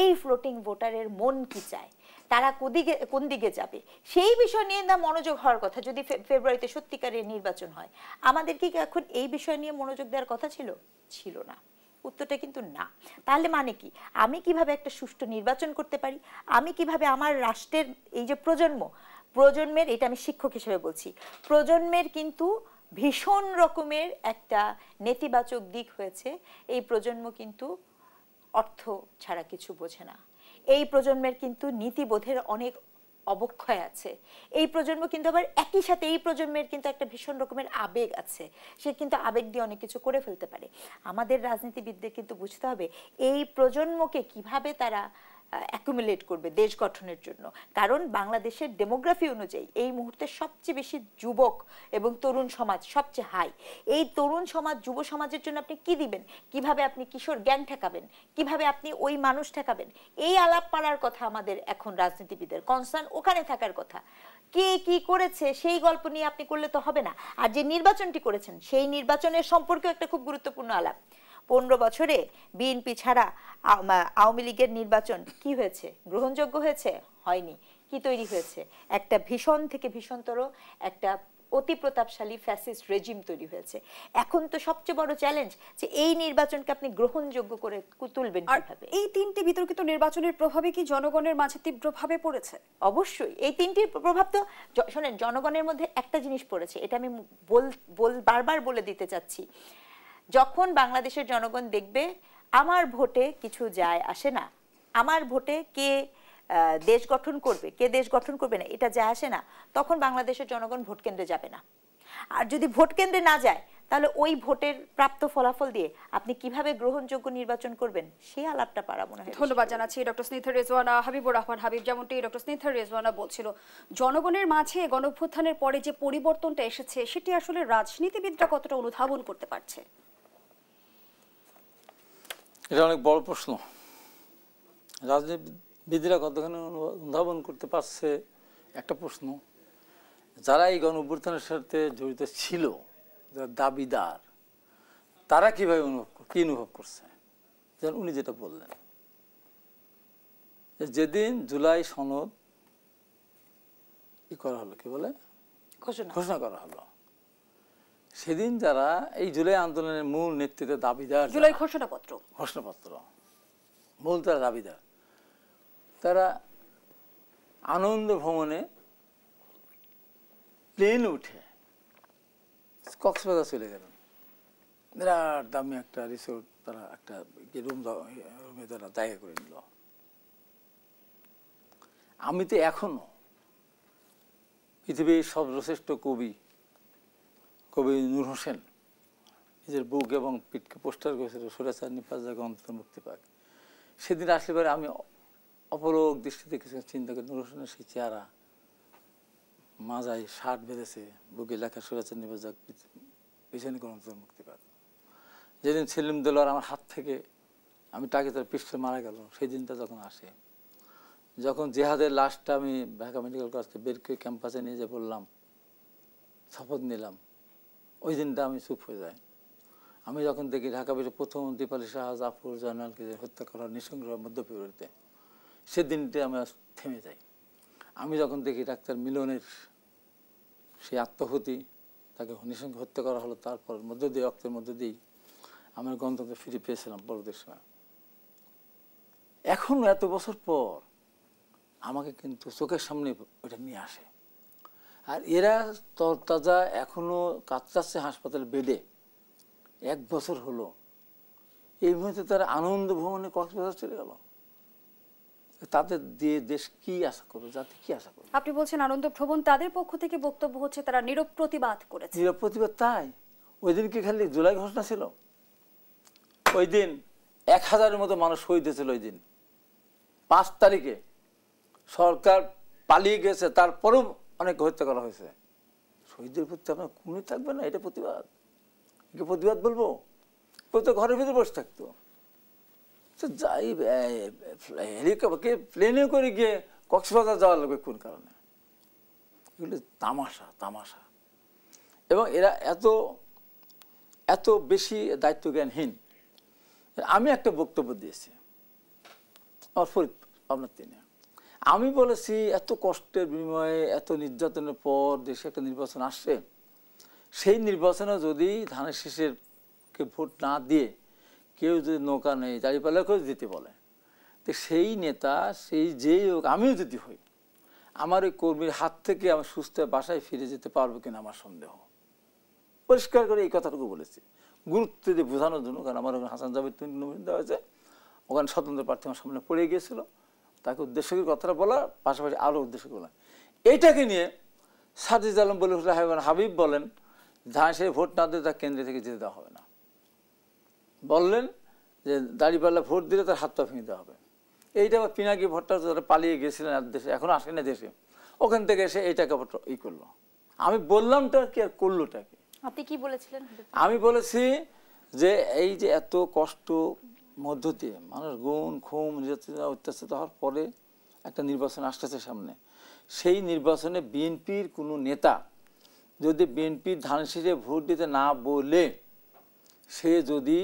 এই ফ্লোটিং ভোটারের মন কি চায়, তারা কোন দিকে যাবে, সেই বিষয় নিয়ে না মনোযোগ হওয়ার কথা। যদি ফেব্রুয়ারিতে সত্যিকারের নির্বাচন হয়, আমাদের কি এখন এই বিষয় নিয়ে মনোযোগ দেওয়ার কথা ছিল না? উত্তরটা কিন্তু না। তাহলে মানে কি, আমি কিভাবে একটা সুষ্ঠু নির্বাচন করতে পারি, আমি কিভাবে আমার রাষ্ট্রের এই যে প্রজন্মের, এটা আমি শিক্ষক হিসেবে বলছি, প্রজন্মের কিন্তু ভীষণ রকমের একটা নেতিবাচক দিক হয়েছে। এই প্রজন্ম কিন্তু অর্থ ছাড়া কিছু বোঝে না, এই প্রজন্মের কিন্তু নীতিবোধের অনেক অবক্ষয় আছে, এই প্রজন্ম কিন্তু আবার একই সাথে এই প্রজন্মের কিন্তু একটা ভীষণ রকমের আবেগ আছে, সে কিন্তু আবেগ দিয়ে অনেক কিছু করে ফেলতে পারে। আমাদের রাজনীতিবিদদের কিন্তু বুঝতে হবে এই প্রজন্মকে কিভাবে তারা অ্যাকুমুলেট করবে দেশ গঠনের জন্য। কারণ বাংলাদেশের ডেমোগ্রাফি অনুযায়ী এই মুহূর্তে সবচেয়ে বেশি যুবক এবং তরুণ সমাজ সবচেয়ে হাই। এই তরুণ সমাজ, যুব সমাজের জন্য আপনি কি দিবেন, কিভাবে আপনি কিশোর গ্যাং ঠেকাবেন, কিভাবে আপনি ওই মানুষ ঠেকাবেন, এই আলাপ পাড়ার কথা আমাদের এখন রাজনীতিবিদের কনসার্ন, ওখানে থাকার কথা। কে কি করেছে সেই গল্প নিয়ে আপনি করলে তো হবে না। আর যে নির্বাচনটি করেছেন সেই নির্বাচনের সম্পর্কেও একটা খুব গুরুত্বপূর্ণ আলাপ। 15 বছরে বিএনপি ছাড়া আওয়ামী লীগের নির্বাচন কি হয়েছে? গ্রহণযোগ্য হয়েছে? হয়নি। কি তৈরি হয়েছে? একটা ভীষণ থেকে ভীষণতর একটা অতি প্রতাপশালী ফ্যাসিস্ট রেজিম তৈরি হয়েছে। এখন তো সবচেয়ে বড় চ্যালেঞ্জ যে এই নির্বাচনকে আপনি গ্রহণযোগ্য করে তুলবেন কিভাবে। এই তিনটি বিতর্কিত নির্বাচনের প্রভাবে কি জনগণের মাঝে তীব্রভাবে পড়েছে? অবশ্যই এই তিনটির প্রভাব তো শোনেন, জনগণের মধ্যে একটা জিনিস পড়েছে, এটা আমি বারবার বলে দিতে চাচ্ছি। যখন বাংলাদেশের জনগণ দেখবে আমার ভোটে কিছু যায় আসে না, আমার ভোটে কে দেশ গঠন করবে কে দেশ গঠন করবে না এটা যায় আসে না, তখন বাংলাদেশের জনগণ ভোট কেন্দ্রে যাবে না। আর যদি ভোট কেন্দ্রে না যায়, তাহলে ওই ভোটের প্রাপ্ত ফলাফল দিয়ে আপনি কিভাবে গ্রহণযোগ্য নির্বাচন করবেন সেই আলাপটা পারা মনে হয়। ধন্যবাদ জানাচ্ছি ডক্টর স্নিগ্ধা রেজওয়ানা। হাবিবুর রহমান হাবিব, যেমনটি ডক্টর স্নিগ্ধা রেজওয়ানা বলছিল, জনগণের মাঝে গণঅভ্যুত্থানের পরে যে পরিবর্তনটা এসেছে সেটি আসলে রাজনীতিবিদরা কতটা অনুধাবন করতে পারছে? এটা অনেক বড় প্রশ্ন। রাজনীতিবিদরা কতখানি অনুধাবন করতে পারছে একটা প্রশ্ন। যারা এই গণঅভ্যুত্থানের সাথে জড়িত ছিল, যারা দাবিদার, তারা কিভাবে কি অনুভব করছে? যেন উনি যেটা বললেন, যেদিন জুলাই সনদ কি করা হলো, কি বলে ঘোষণা করা হলো, সেদিন যারা এই জুলাই আন্দোলনের মূল নেতৃত্বে দাবিদার, জুলাই ঘোষণাপত্র মূল তারা দাবিদার, তারা আনন্দ ভ্রমণে প্লেন উঠে কক্সবাজার চলে গেলেন। বিরাট দামি একটা রিসোর্ট, তারা একটা রুমে তারা জায়গা করে নিল। আমি তো এখনো পৃথিবীর সর্বশ্রেষ্ঠ কবি নূর হোসেন নিজের বুক এবং পিঠকে পোস্টার করেছিল সুরাচার নিপাজা গণতন্ত্র মুক্তি পাক। সেদিন আসলে পরে আমি অপলক দৃষ্টিতে কিছু চিন্তা করি, নূর হোসেনের সেই চেহারা, মাজায় শার্ট বেঁধেছে, বুকে লেখা সুরাচার নিপাজা পিছনে গণতন্ত্র মুক্তি পাক। যেদিন সেলিম দেলোয়ার আমার হাত থেকে আমি টাকে তার পৃষ্ঠে মারা গেল, সেই দিনটা যখন আসে, যখন জেহাদের লাশটা আমি ঢাকা মেডিকেল কলেজ থেকে বের করে ক্যাম্পাসে নিয়ে যেয়ে বললাম, শপথ নিলাম, ওই দিনটা আমি চুপ হয়ে যাই। আমি যখন দেখি ঢাকা বেশি প্রথম দীপালি শাহ, জাফর, জয়নালকে হত্যা করা নৃশংস মধ্য ফেব্রুয়ারিতে, সেদিনটা আমি থেমে যাই। আমি যখন দেখি ডাক্তার মিলনের সেই আত্মহতি, তাকে নৃশংস হত্যা করা হলো, তারপর মধ্য দিয়ে রক্তের মধ্য দিয়েই আমার গণতন্ত্র ফিরে পেয়েছিলাম পরবর্তী সময়। এখন এত বছর পর আমাকে কিন্তু চোখের সামনে ওটা নিয়ে আসে। আর এরা তরতাজা এখনো কাতরাচ্ছে হাসপাতাল বেডে, 1 বছর হলো। এই মুহূর্তে তারা আনন্দ ভ্রমণে কক্সবাজার চলে গেল। তাদের দিয়ে দেশ কি আশা করবে, জাতি কি আশা করবে? আপনি বলছেন আনন্দ ভ্রমণ, তাদের পক্ষ থেকে বক্তব্য হচ্ছে তারা নীরব প্রতিবাদ করেছে। নীরব প্রতিবাদ? তাই ওই দিন কি খালি জুলাই ঘোষণা ছিল? ওই দিন 1000-এর মতো মানুষ শহীদ হয়েছিল। ওই দিন 5 তারিখে সরকার পালিয়ে গেছে, তারপরেও অনেক হত্যা করা হয়েছে। শহীদদের প্রতি আপনার কোনই থাকবে না, এটা প্রতিবাদ? একে প্রতিবাদ বলবো? প্রত্যেক ঘরের ভিতরে বসে থাকতো। যাই হেলিকপ্টারকে প্লেনে করে গিয়ে কক্সবাজার যাওয়া লাগবে কোন কারণে? এগুলো তামাশা তামাশা। এবং এরা এত এত বেশি দায়িত্ব জ্ঞানহীন। আমি একটা বক্তব্য দিয়েছি আমার ফরিদপুর আপনার দিনে, আমি বলেছি এত কষ্টের বিনিময়ে এত নির্যাতনের পর দেশে একটা নির্বাচন আসছে, সেই নির্বাচনে যদি ধানের শীষের কে ভোট না দিয়ে কেউ যদি নৌকা নেই দাঁড়িপাল্লাকেও দিতে বলে, তো সেই নেতা সেই যেই হোক, আমিও যদি হই, আমার ওই কর্মীর হাত থেকে আমি সুস্থ বাসায় ফিরে যেতে পারবো কিনা আমার সন্দেহ। পরিষ্কার করে এই কথাটুকু বলেছি, গুরুত্ব দিয়ে বোঝানোর জন্য। কারণ আমার ওখানে হাসান জাবেদ নমিনেশন দেওয়া হয়েছে, ওখানে স্বতন্ত্র প্রার্থী আমার সামনে পড়ে গিয়েছিল, তাকে উদ্দেশ্য করে কথাটা বলা, পাশাপাশি আরও উদ্দেশ্য বলা। এইটাকে নিয়ে সাজিদ আলম বলে হাবিব বলেন ধান সে ভোট না দিলে তার কেন্দ্রে থেকে যেতে দেওয়া হবে না। বললেন যে দাঁড়িপাল্লা ভোট দিলে তার হাত পা ভেঙে দেওয়া হবে। এইটা আবার পিনাকি ভট্টাচার্য পালিয়ে গেছিলেন আর দেশে, এখনো আসেন না দেশে, ওখান থেকে এসে এইটাকে ই করলো। আমি বললামটা কি আর করলোটা কি? আপনি কি বলেছিলেন? আমি বলেছি যে এই যে এত কষ্ট মধ্য দিয়ে মানুষ গুণ খুম নির্যাতন অত্যাচারিত হওয়ার পরে একটা নির্বাচন আসতেছে সামনে, সেই নির্বাচনে বিএনপির কোনো নেতা যদি বিএনপির ধান শীষে ভোট দিতে না বলে, সে যদি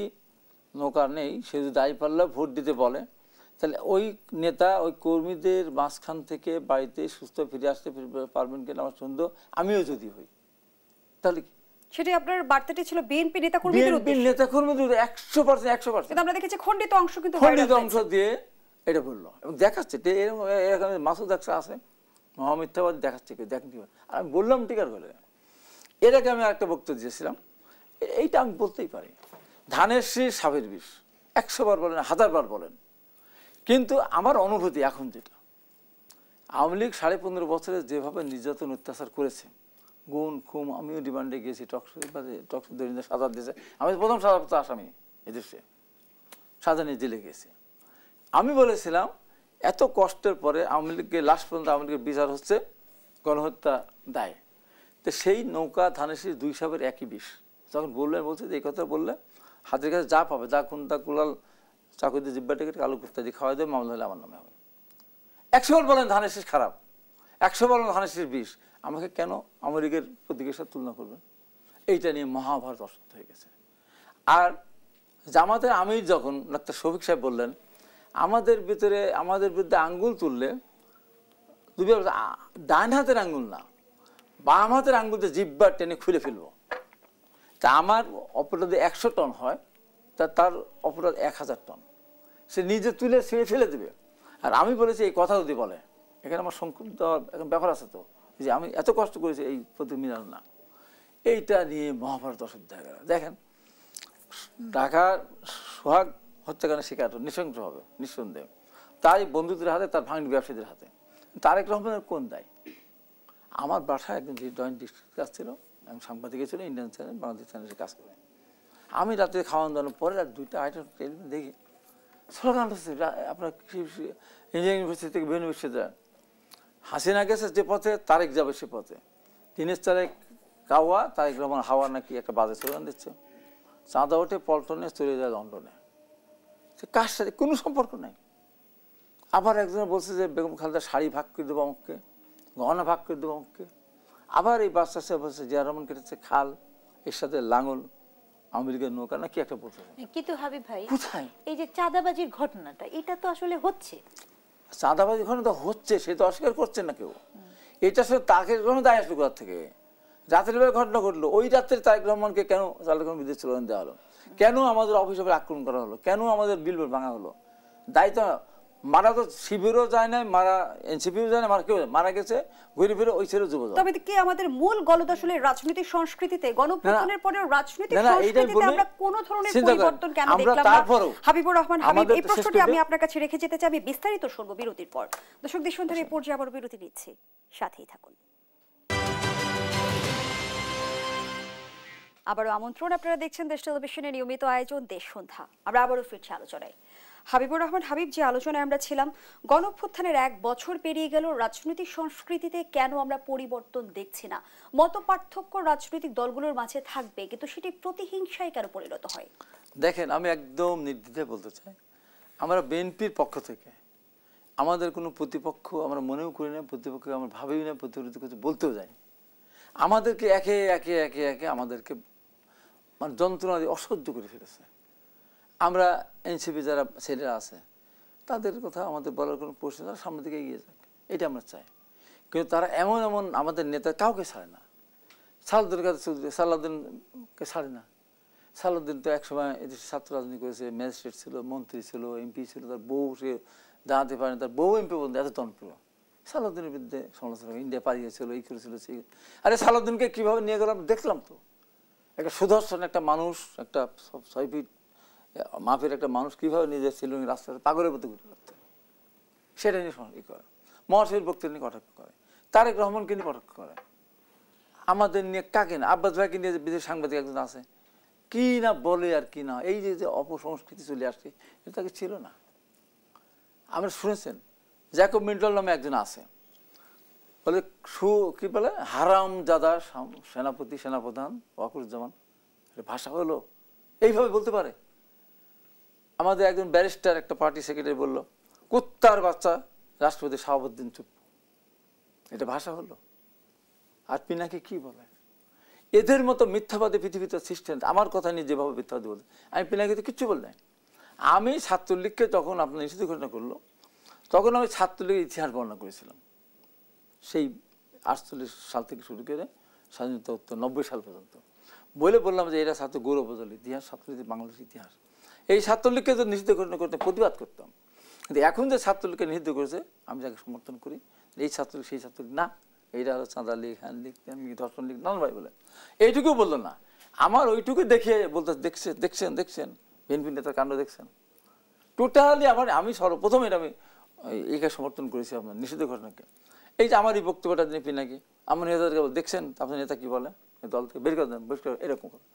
নৌকা নেই, সে যদি দাঁড়িপাল্লা ভোট দিতে বলে, তাহলে ওই নেতা ওই কর্মীদের মাঝখান থেকে বাড়িতে সুস্থ ফিরে আসতে পারবেন কিনা আমার সন্দেহ। আমিও যদি হই তাহলে সেটাই আপনার বার্তাটি ছিল বিএনপি নেতাকর্মীদের উদ্দেশ্যে। নেতাকর্মীদের 100%। কিন্তু আমরা দেখেছি খণ্ডিত অংশ, কিন্তু খণ্ডিত অংশ দিয়ে এটা বললো এবং দেখাচ্ছে। এরকম মাসুদ আকসা আছে মহামিথ্যাবাদী, দেখাচ্ছে কেউ দেখেন। আর আমি বললাম ঠিক আর বলে, এটাকে আমি একটা বক্তব্য দিয়েছিলাম, এইটা আমি বলতেই পারি। ধানের শীষ সাপের বিষ, 100 বার বলেন 1000 বার বলেন, কিন্তু আমার অনুভূতি এখন যেটা, আওয়ামী লীগ 15.5 বছরে যেভাবে নির্যাতন অত্যাচার করেছে, গুণ খুম, আমিও রিমান্ডে গেছি, টকশো সাজা দিয়েছে। আমি প্রথম সাজাপ্রাপ্ত আসামি এদেশে, সাজা নিয়ে জেলে গেছি। আমি বলেছিলাম এত কষ্টের পরে আওয়ামী লীগকে লাস্ট পর্যন্ত আওয়ামী লীগের বিচার হচ্ছে গণহত্যা দায়। তো সেই নৌকা ধানের শীষ 2 সাপের একই বিষ। যখন বললেন, বলছে যে এই কথা বললে হাতের কাছে যা পাবে, যা কোন তা কুলাল চাকু দিয়ে জিব্বা টেকে কালো কুর্তা দিয়ে খাওয়াই দেবে, মামলা হলে আমার নামে হবে। 100 বার বলেন ধানের শীষ খারাপ, 100 বার বলেন ধানের শীষ বিষ, আমাকে কেন আওয়ামী লীগের প্রতীকের সাথে তুলনা করবেন? এইটা নিয়ে মহাভারত অসত্য হয়ে গেছে। আর জামাতের আমির যখন ডাক্তার শফিক সাহেব বললেন আমাদের বিরুদ্ধে আঙ্গুল তুললে ডান হাতের আঙ্গুল না, বাম হাতের আঙ্গুলতে জিব্বা টেনে খুলে ফেলবো, তা আমার অপরাধে 100 টন হয়, তার অপরাধ 1000 টন, সে নিজে তুলে ছিঁড়ে ফেলে দেবে। আর আমি বলেছি এই কথা যদি বলে, এখানে আমার সংক্ষিপ্ত এখন ব্যাপার আছে তো, যে আমি এত কষ্ট করেছি এই প্রতি মিলাল না, এইটা নিয়ে মহাভারত অশুদ্ধ হয়ে গেল। দেখেন ঢাকার সোহাগ হত্যাকাণ্ডের শিকার নৃশংস হবে নিঃসন্দেহে, তাই বন্ধুদের হাতে, তার ভাঙনি ব্যবসায়ীদের হাতে। তারেক রহমানের কোন দায়? আমার বাসায় একজন জয়েন্ট ডিস্ট্রিক্ট কাজ ছিল, আমি সাংবাদিক ছিল, ইন্ডিয়ান চ্যানেল বাংলাদেশ চ্যানেলে কাজ করে। আমি রাতে খাওয়ান দাওয়ানোর পরে রাত 2টা আইটেম টেলিভিশন দেখি স্লোগান হচ্ছে আপনার ইঞ্জিনিয়ারিং ইউনিভার্সিটি থেকে বিভিন্ন বিশ্ববিদ্যালয়, হাসিনা গেছে যে পথে তারেক যাবে সে পথে, দিনের তারেক কাওয়া, তারেক রহমান হাওয়া, নাকি একটা বাজে স্লোগান দিচ্ছে। চাঁদা ওঠে পল্টনে, চলে যায় লন্ডনে, সে কার সাথে কোনো সম্পর্ক নেই। আবার একজন বলছে যে বেগম খালেদা শাড়ি ভাগ করে দেবো আমাকে, গহনা ভাগ করে দেবো আমাকে। আবার এই বাচ্চা সে বলছে জিয়া রহমান কেটেছে খাল, এর সাথে লাঙল, আওয়ামী লীগের নৌকা, না কি একটা বলছে। কিন্তু হাবিব ভাই, কোথায় এই যে চাঁদাবাজির ঘটনাটা, এটা তো আসলে হচ্ছে, চাঁদাবাজির ঘটনা তো হচ্ছে, সে তো অস্বীকার করছে না কেউ। এটা আসলে তাকে কোনো দায় আসবে কোথা থেকে? রাতের বেলা ঘটনা ঘটলো, ওই রাত্রে তারেক রহমানকে কেন চালক বিদেশ স্লোগান দেওয়া হলো, কেন আমাদের অফিস অফিস আক্রমণ করা হলো, কেন আমাদের বিলবোর্ড ভাঙা হলো? দায়িত্ব মারা তো শিবিরও যায় না, মারা এনসিপিও যায় না, মারা কেউ মারা গেছে ঘুরে ফিরে ওই ছেড়ে যুবদল। তবে কি আমাদের মূল গলদ আসলে রাজনৈতিক সংস্কৃতিতে, গণপ্রজাতন্ত্রের পরে রাজনৈতিক সংস্কৃতিতে আমরা কোন ধরনের পরিবর্তন কেন দেখলাম না? হাবিবুর রহমান হাবিব, এই প্রশ্নটি আমি আপনার কাছে রেখে যেতে চাই, আমি বিস্তারিত শুনবো বিরতির পর। দর্শক দেশন থেকে এই পর্যায়ে আবার বিরতি নিচ্ছি, সাথেই থাকুন। আবারও আমন্ত্রণ, আপনারা দেখছেন দেশ টেলিভিশনের নিয়মিত আয়োজন দেশ সন্ধ্যা। আমরা আবারও ফিরছি আলোচনায়। হাবিবুর রহমান হাবিব, যে আলোচনায় আমরা ছিলাম, গণঅভ্যুত্থানের 1 বছর পেরিয়ে গেল, রাজনৈতিক সংস্কৃতিতে কেন আমরা পরিবর্তন দেখছি না? মত পার্থক্য রাজনৈতিক দলগুলোর মাঝে থাকবে, কিন্তু সেটি প্রতিহিংসায় কেন পরিণত হয়? দেখেন, আমি একদম নির্দ্বিধায় বলতে চাই, আমরা বিএনপির পক্ষ থেকে আমাদের কোনো প্রতিপক্ষ আমরা মনেও করি না, প্রতিপক্ষ আমরা ভাবিও না, প্রতিরোধ করতে বলতেও যাই। আমাদেরকে একে একে একে একে আমাদেরকে মানে যন্ত্রণা দিয়ে অসহ্য করে ফেলেছে। আমরা এনসিপি যারা ছেলেরা আছে তাদের কথা আমাদের বলার কোনো প্রশ্ন, তারা সামনের দিকে এগিয়ে যাক, এটা আমরা চাই। কিন্তু তারা এমন এমন আমাদের নেতা কাউকে ছাড়ে না। সালাউদ্দিনের কাছে সালাউদ্দিনকে ছাড়ে না। সালাউদ্দিন তো একসময় এদেশে ছাত্র রাজনীতি করেছে, ম্যাজিস্ট্রেট ছিল, মন্ত্রী ছিল, এমপি ছিল, তার বউ সে দাঁড়াতে পারেনি, তার বউ এমপি বলতে এত জনপ্রিয়। সালাউদ্দিনের বিরুদ্ধে সমালোচনা ইন্ডিয়া পালিয়েছিল, এই করেছিল সেই। আরে সালাউদ্দিনকে কীভাবে নিয়ে গেলাম দেখলাম তো। একটা সুদর্শন একটা মানুষ, একটা 6 ফিট মাপের একটা মানুষ কীভাবে নিজের ছিল রাস্তাতে পাগলের মতো ঘুরে রাখতে, সেটা নিয়ে ই করে। মহাশির বক্তব্য নিয়ে কটাক্ষ করে, তারেক রহমানকে নিয়ে কটাক্ষ করে, আমাদের নিয়ে কাকে না, আব্বাস ভাইকে নিয়ে বিদেশ সাংবাদিক একজন আছে, কি না বলে আর কি না। এই যে অপসংস্কৃতি চলে আসছে, এটা তাকে ছিল না। আমরা শুনেছেন জ্যাকব মিন্টল নামে একজন আছে, বলে কি বলে, হারামজাদা সেনাপতি সেনাপ্রধান ওয়াকুরুজ্জামান। ভাষা হলো এইভাবে বলতে পারে? আমাদের একজন ব্যারিস্টার একটা পার্টি সেক্রেটারি বলল, কুত্তার বাচ্চা রাষ্ট্রপতি শাহাবুদ্দিন চুপ। এটা ভাষা হলো? আর পিনাকি কি বলে? এদের মতো মিথ্যাবাদী পৃথিবীতে সৃষ্টি। আমার কথা নিয়ে যেভাবে মিথ্যাবাদী বলতে, আমি পিনাকিতে কিচ্ছু বল নাই। আমি ছাত্রলীগকে যখন আপনার নিষিদ্ধ ঘোষণা করলো, তখন আমি ছাত্রলীগের ইতিহাস বর্ণনা করেছিলাম। সেই 48 সাল থেকে শুরু করে স্বাধীনতা উত্তর 90 সাল পর্যন্ত বলে বললাম যে এটা ছাত্র গৌরবোজ্জ্বল ইতিহাস, ছাত্রলীগ বাংলাদেশ ইতিহাস। এই ছাত্রলীগকে তো নিষিদ্ধ ঘোষণা করতে প্রতিবাদ করতাম। কিন্তু এখন যে ছাত্রলীগকে নিষিদ্ধ করেছে, আমি যাকে সমর্থন করি, এই ছাত্রলীগ সেই ছাত্রলীগ না, এইটা হলো চাঁদা লীগ, হ্যান লীগ, ধর্ষণ লীগ, নানান ভাই বলে। এইটুকু বললো না, আমার ওইটুকু দেখে বলতে দেখছেন বিএনপি নেতার কাণ্ড দেখছেন। টোটালি আমি সর্বপ্রথম এটা আমি একে সমর্থন করেছি আপনার নিষিদ্ধ ঘটনাকে। এই যে আমার এই বক্তব্যটা নিয়ে নাকি আমার নেতাদেরকে দেখছেন, আপনার নেতা কি বলে, দল থেকে বের করে দেন, এরকম করে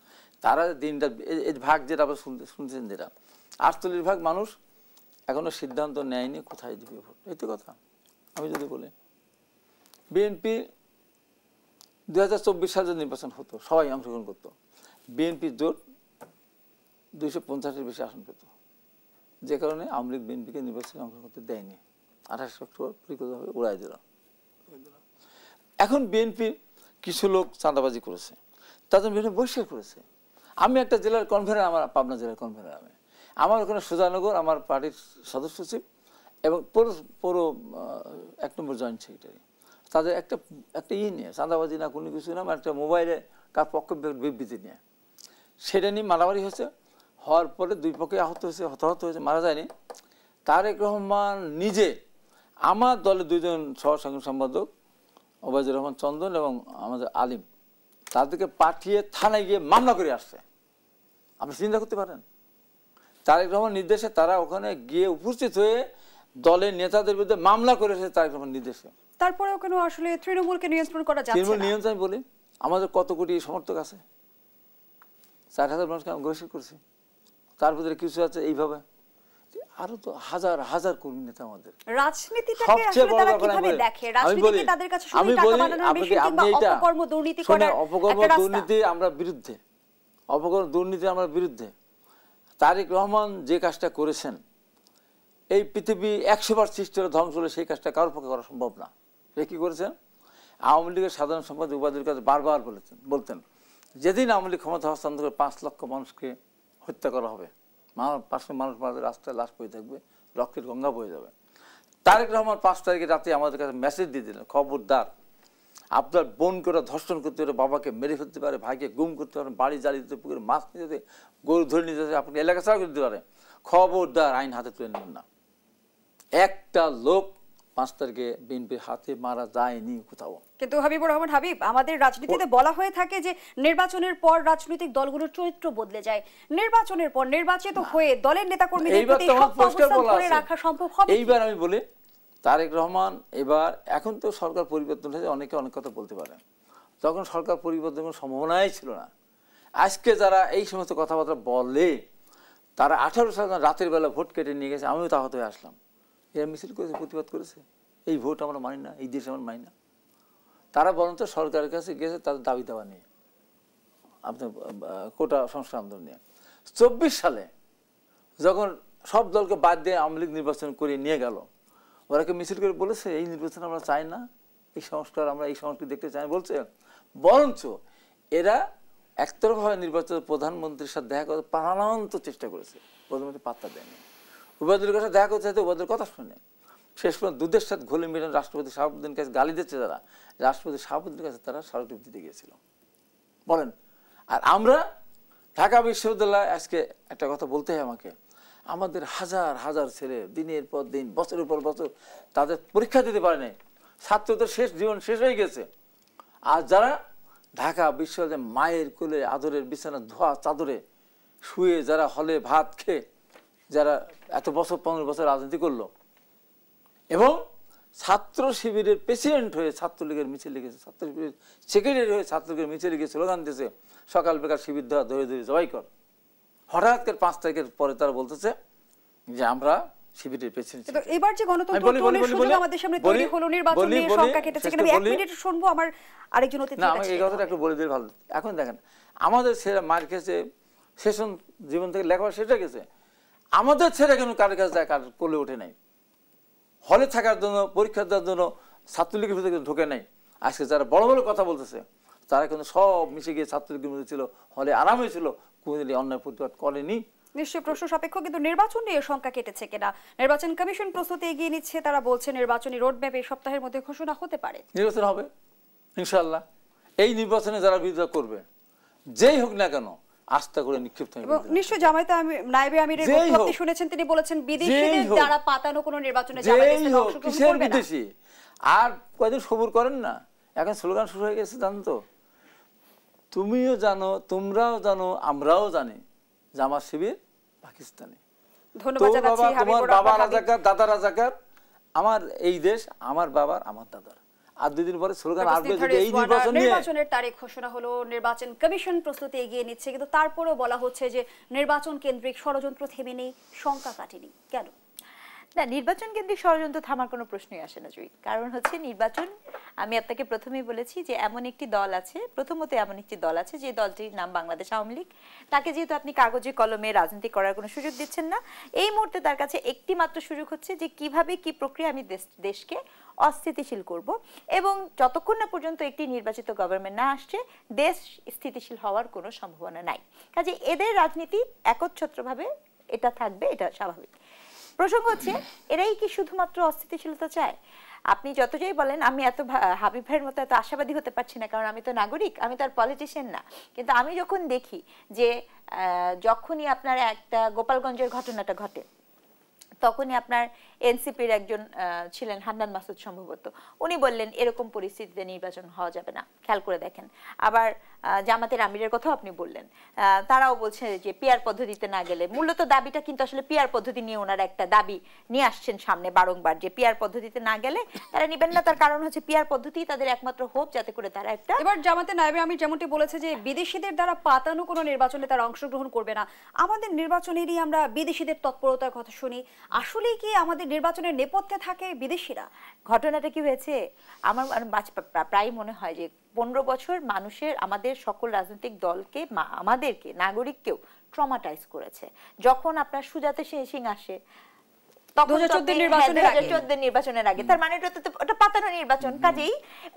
তারা দিনটা এই ভাগ যেটা আবার শুনছেন, যেটা 48 ভাগ মানুষ এখনো সিদ্ধান্ত নেয়নি কোথায় দিবে ভোট। এই তো কথা। আমি যদি বলি বিএনপি 2024 সালে নির্বাচন হতো, সবাই অংশগ্রহণ করতো, বিএনপির জোট 250-এর বেশি আসন পেত, যে কারণে আওয়ামী লীগ বিএনপিকে নির্বাচনে অংশগ্রহণ করতে দেয়নি। 28 অক্টোবর পরিকল্পিতভাবে উড়াই দিল। এখন বিএনপি কিছু লোক চাঁদাবাজি করেছে, তাদের বিভিন্ন বহিষ্কার করেছে। আমি একটা জেলার কনভেনার, আমার পাবনা জেলার কনভেনার, আমার ওখানে সুজানগর আমার পার্টির সদস্য সচিব এবং পৌর 1 নম্বর জয়েন্ট সেক্রেটারি, তাদের একটা নিয়ে চাঁদাবাজি না কোনো কিছু না, একটা মোবাইলে কার পক্ষ বিবৃতি নিয়ে, সেটা নিয়ে মারামারি হয়েছে। হওয়ার পরে 2 পক্ষে আহত হয়েছে, হতাহত হয়েছে, মারা যায়নি। তারেক রহমান নিজে আমার দলের 2 জন সহসাংগঠনিক সম্পাদক ওবায়দুর রহমান চন্দন এবং আমাদের আলিম, তাদেরকে পাঠিয়ে থানায় গিয়ে মামলা করে আসছে। আপনি চিন্তা করতে পারেন? তারেক রহমান নির্দেশে তারা ওখানে গিয়ে উপস্থিত হয়ে দলের নেতাদের বিরুদ্ধে মামলা করেছে তারেক রহমান নির্দেশে। তারপরেও কেন আসলে তৃণমূলকে নিয়ন্ত্রণ করা যাচ্ছে না? তৃণমূল নিয়ন্ত্রণ বলি, আমাদের কত কোটি সমর্থক আছে, 4000 মানুষকে আমি ঘোষণা করছি, তার ভিতরে কিছু আছে এইভাবে, আরো তো হাজার হাজার কর্মী নেতা আমাদের। রাজনীতিটাকে আসলে তারা কিভাবে দেখে? রাজনীতিকে তাদের কাছে শুধু টাকা বানানোর মেশিন কিংবা অপকর্ম দুর্নীতি করার অপকর্ম দুর্নীতি আমরা বিরুদ্ধে, অপকর্ম দুর্নীতি আমরা বিরুদ্ধে। তারেক রহমান যে কাজটা করেছেন, এই পৃথিবী 100 বার সৃষ্টি হলে ধ্বংস হলে সেই কাজটা কারোর পক্ষে করা সম্ভব না। সে কি করেছেন? আওয়ামী লীগের সাধারণ সম্পাদক ওবায়দুল কাদের বারবার বলতেন, যেদিন আওয়ামী লীগ ক্ষমতা হস্তান্তর করে 5 লক্ষ মানুষকে হত্যা করা হবে, পাঁচশো মানুষ মাঝে রাস্তায় লাশ পড়ে থাকবে, রক্তের গঙ্গা বয়ে যাবে। তারেক রহমান 5 তারিখে রাতে আমাদের কাছে মেসেজ দিয়ে দিলেন, খবরদার, আপনার বোন করে ধর্ষণ করতে পারে, বাবাকে মেরে ফেলতে পারে, ভাইকে গুম করতে পারে, বাড়ি জ্বালিয়ে দিতে, পুকুরে মাছ নিয়ে যেতে, গরু ধরে নিয়ে যেতে, আপনি এলাকা ছাড়া করতে পারে, খবরদার আইন হাতে তুলে নেবেন না। একটা লোক 5 তারিখে বিএনপির হাতে মারা যায়নি কোথাও। কিন্তু হাবিবুর রহমান হাবিব, আমাদের রাজনীতিতে বলা হয়ে থাকে যে নির্বাচনের পর রাজনৈতিক দলগুলোর চরিত্র বদলে যায়, নির্বাচনের পর নির্বাচিত হয়ে দলের নেতাকর্মীদের প্রতি অবস্থান ধরে রাখা সম্ভব হবে? এইবার আমি বলি, তারেক রহমান এবার, এখন তো সরকার পরিবর্তন হয়েছে, অনেকে অনেক কথা বলতে পারে, তখন সরকার পরিবর্তনের সম্ভাবনাই ছিল না। আজকে যারা এই সমস্ত কথাবার্তা বলে, তারা 18 সালে রাতের বেলা ভোট কেটে নিয়ে গেছে, আমিও তাহত হয়ে আসলাম। এরা মিছিল করেছে, প্রতিবাদ করেছে, এই ভোট আমরা মানি না, এই দেশ আমরা মানি না। তারা বরঞ্চ সরকারের কাছে গেছে তাদের দাবি দাওয়া নিয়ে, আপনার কোটা সংস্কার আন্দোলন নিয়ে। 24 সালে যখন সব দলকে বাদ দিয়ে আওয়ামী লীগ নির্বাচন করে নিয়ে গেল, ওরা কি মিছিল করে বলেছে এই নির্বাচন আমরা চাই না, এই সংস্কার আমরা এই সংস্কৃতি দেখতে চাই বলছে? বরঞ্চ এরা একতরফাভাবে নির্বাচিত প্রধানমন্ত্রীর সাথে দেখা করতে প্রাণান্ত চেষ্টা করেছে, প্রধানমন্ত্রী পাত্তা দেয়নি। উবায়দুলের কাছে দেখা করতে চাইতে উবায়দুলের কথা শুনে শেষ পর্যন্ত দুধের সাথে ঘোলে মিটান রাষ্ট্রপতি শাহাবুদ্দিনের কাছে গালি দিচ্ছে, যারা রাষ্ট্রপতি শাহাবুদ্দিনের কাছে তারা স্মারকলিপি দিতে গিয়েছিল, বলেন। আর আমরা ঢাকা বিশ্ববিদ্যালয়, আজকে একটা কথা বলতে হয় আমাকে, আমাদের হাজার হাজার ছেলে দিনের পর দিন বছরের পর বছর তাদের পরীক্ষা দিতে পারে নাই, ছাত্রদের শেষ জীবন শেষ হয়ে গেছে। আর যারা ঢাকা বিশ্ববিদ্যালয়ে মায়ের কোলে আদরের বিছানা ধোয়া চাদরে শুয়ে যারা হলে ভাত খেয়ে যারা এত বছর 15 বছর রাজনীতি করলো এবং ছাত্র শিবিরের প্রেসিডেন্ট হয়ে ছাত্রলীগের মিছিল লিখেছে, ছাত্র শিবিরের সেক্রেটারি হয়ে ছাত্রলীগের মিছিল লিখে স্লোগান দিয়েছে সকাল বেকার শিবির ধরা ধরে ধরে জবাই কর। হঠাৎ করে 5 তারিখের পরে তারা বলতেছে যে আমরা শিবিরের প্রেসিডেন্ট। কিন্তু এবার যে গণতন্ত্রের সুযোগ আমাদের সামনে তৈরি হলো, নির্বাচন নিয়ে শঙ্কা কেটেছে, কিন্তু 1 মিনিট শুনবো আমার আরেকজন অতিথি। না, আমি এই কথাটা একটু বলে দিলে ভালো। এখন দেখেন আমাদের ছেলে মার খেয়েছে, সেশন জীবন থেকে লেখাপড়া শেষ হয়ে গেছে, আমাদের ছেলে কেন কার কাছে যায়, কার কোলে ওঠে নাই, হলে থাকার জন্য পরীক্ষা দেওয়ার জন্য ছাত্রলীগের ভিতরে ঢোকে নাই। আজকে যারা বড় বড় কথা বলতেছে তারা কিন্তু সব মিশে গিয়ে ছাত্রলীগের মধ্যে ছিল, হলে আরামে ছিল, কোনোদিনই অন্যায় প্রতিবাদ করেনি। নিশ্চয়ই প্রশ্ন সাপেক্ষ, কিন্তু নির্বাচন নিয়ে শঙ্কা কেটেছে কিনা? নির্বাচন কমিশন প্রস্তুতি এগিয়ে নিচ্ছে, তারা বলছে নির্বাচনী রোডম্যাপ এই সপ্তাহের মধ্যে ঘোষণা হতে পারে। নির্বাচন হবে ইনশাআল্লাহ। এই নির্বাচনে যারা বিরোধিতা করবে যেই হোক না কেন আস্থা করে নিক্ষিপ্ত হবে। নিশ্চয়ই জামায়াতে নায়েবে আমিরের বক্তব্য আপনি শুনেছেন, তিনি বলেছেন বিদেশিদের দ্বারা পাতানো কোনো নির্বাচনে জামায়াত ইসলামী অংশগ্রহণ করবে না। বিদেশি আর কয়দিন সবুর করেন না, এখন স্লোগান শুরু হয়ে গেছে, জানো তো? তুমিও জানো, তোমরাও জানো, আমরাও জানি জামাত শিবির পাকিস্তানি। ধন্যবাদ জানাচ্ছি তোমার বাবা রাজাকার, দাদা রাজাকার, আমার এই দেশ আমার বাবার আমার দাদার। আর 2 দিন পরে স্লোগান আসবে যদি এই নির্বাচনের তারিখ ঘোষণা হলো, নির্বাচন কমিশন প্রস্তুতি এগিয়ে নিচ্ছে, কিন্তু তারপরেও বলা হচ্ছে যে নির্বাচন কেন্দ্রিক ষড়যন্ত্র থেমে নেই, শঙ্কা কাটেনি। কেন? না, নির্বাচন কেন্দ্রিক ষড়যন্ত্র থামার কোনো প্রশ্নই আসে না জয়ী। কারণ হচ্ছে নির্বাচন, আমি আপনাকে প্রথমেই বলেছি যে এমন একটি দল আছে, প্রথমত এমন একটি দল আছে যে দলটির নাম বাংলাদেশ আওয়ামী লীগ। তাকে যেহেতু আপনি কাগজে কলমে রাজনীতি করার কোনো সুযোগ দিচ্ছেন না, এই মুহূর্তে তার কাছে একটি মাত্র সুযোগ হচ্ছে যে কিভাবে কি প্রক্রিয়া আমি দেশকে অস্থিতিশীল করব, এবং যতক্ষণ না পর্যন্ত একটি নির্বাচিত গভর্নমেন্ট না আসছে দেশ স্থিতিশীল হওয়ার কোনো সম্ভাবনা নাই। কাজে এদের রাজনীতি একচ্ছত্রভাবে এটা থাকবে, এটা স্বাভাবিক। প্রসঙ্গ হচ্ছে এরাই কি শুধুমাত্র অস্থিতিশীলতা চায়? আপনি যত যাই বলেন, আমি এত হাবিব ভাইয়ের মতো এত আশাবাদী হতে পারছি না, কারণ আমি তো নাগরিক, আমি তো আর পলিটিশিয়ান না। কিন্তু আমি যখন দেখি যে যখনই আপনার একটা গোপালগঞ্জের ঘটনাটা ঘটে, তখনই আপনার এনসিপির একজন ছিলেন হান্নান মাসুদ সম্ভবত, উনি বললেন এরকম পরিস্থিতিতে নির্বাচন হওয়া যাবে না, খেয়াল করে দেখেন। আবার জামাতের আমিরের কথাও আপনি বললেন, তারাও বলছে যে পিআর পদ্ধতিতে না গেলে, মূলত দাবিটা কিন্তু আসলে পিআর পদ্ধতি নিয়ে ওনারা একটা দাবি নিয়ে আসছেন সামনে বারংবার, যে পিআর পদ্ধতিতে না গেলে তারা নিবেন না। তার কারণ হচ্ছে পিআর পদ্ধতি তাদের একমাত্র হোপ, যাতে করে তারা একটা, এবার জামাতে নায়েবে আমির যেমনটি বলেছে যে বিদেশিদের দ্বারা পাতানো কোনো নির্বাচনে তারা অংশগ্রহণ করবে না। আমাদের নির্বাচনেরই আমরা বিদেশিদের তৎপরতার কথা শুনি, আসলেই কি আমাদের নির্বাচনের নেপথ্যে থাকে বিদেশিরা? ঘটনাটা কি হয়েছে, আমার প্রায় মনে হয় যে 15 বছর মানুষের, আমাদের সকল রাজনৈতিক দলকে, আমাদেরকে নাগরিককেও ট্রমাটাইজ করেছে। যখন আপনার সুজাতা সিং আসে 2014 নির্বাচনের আগে, তার মানে ওটা পাতানো নির্বাচন। কাজেই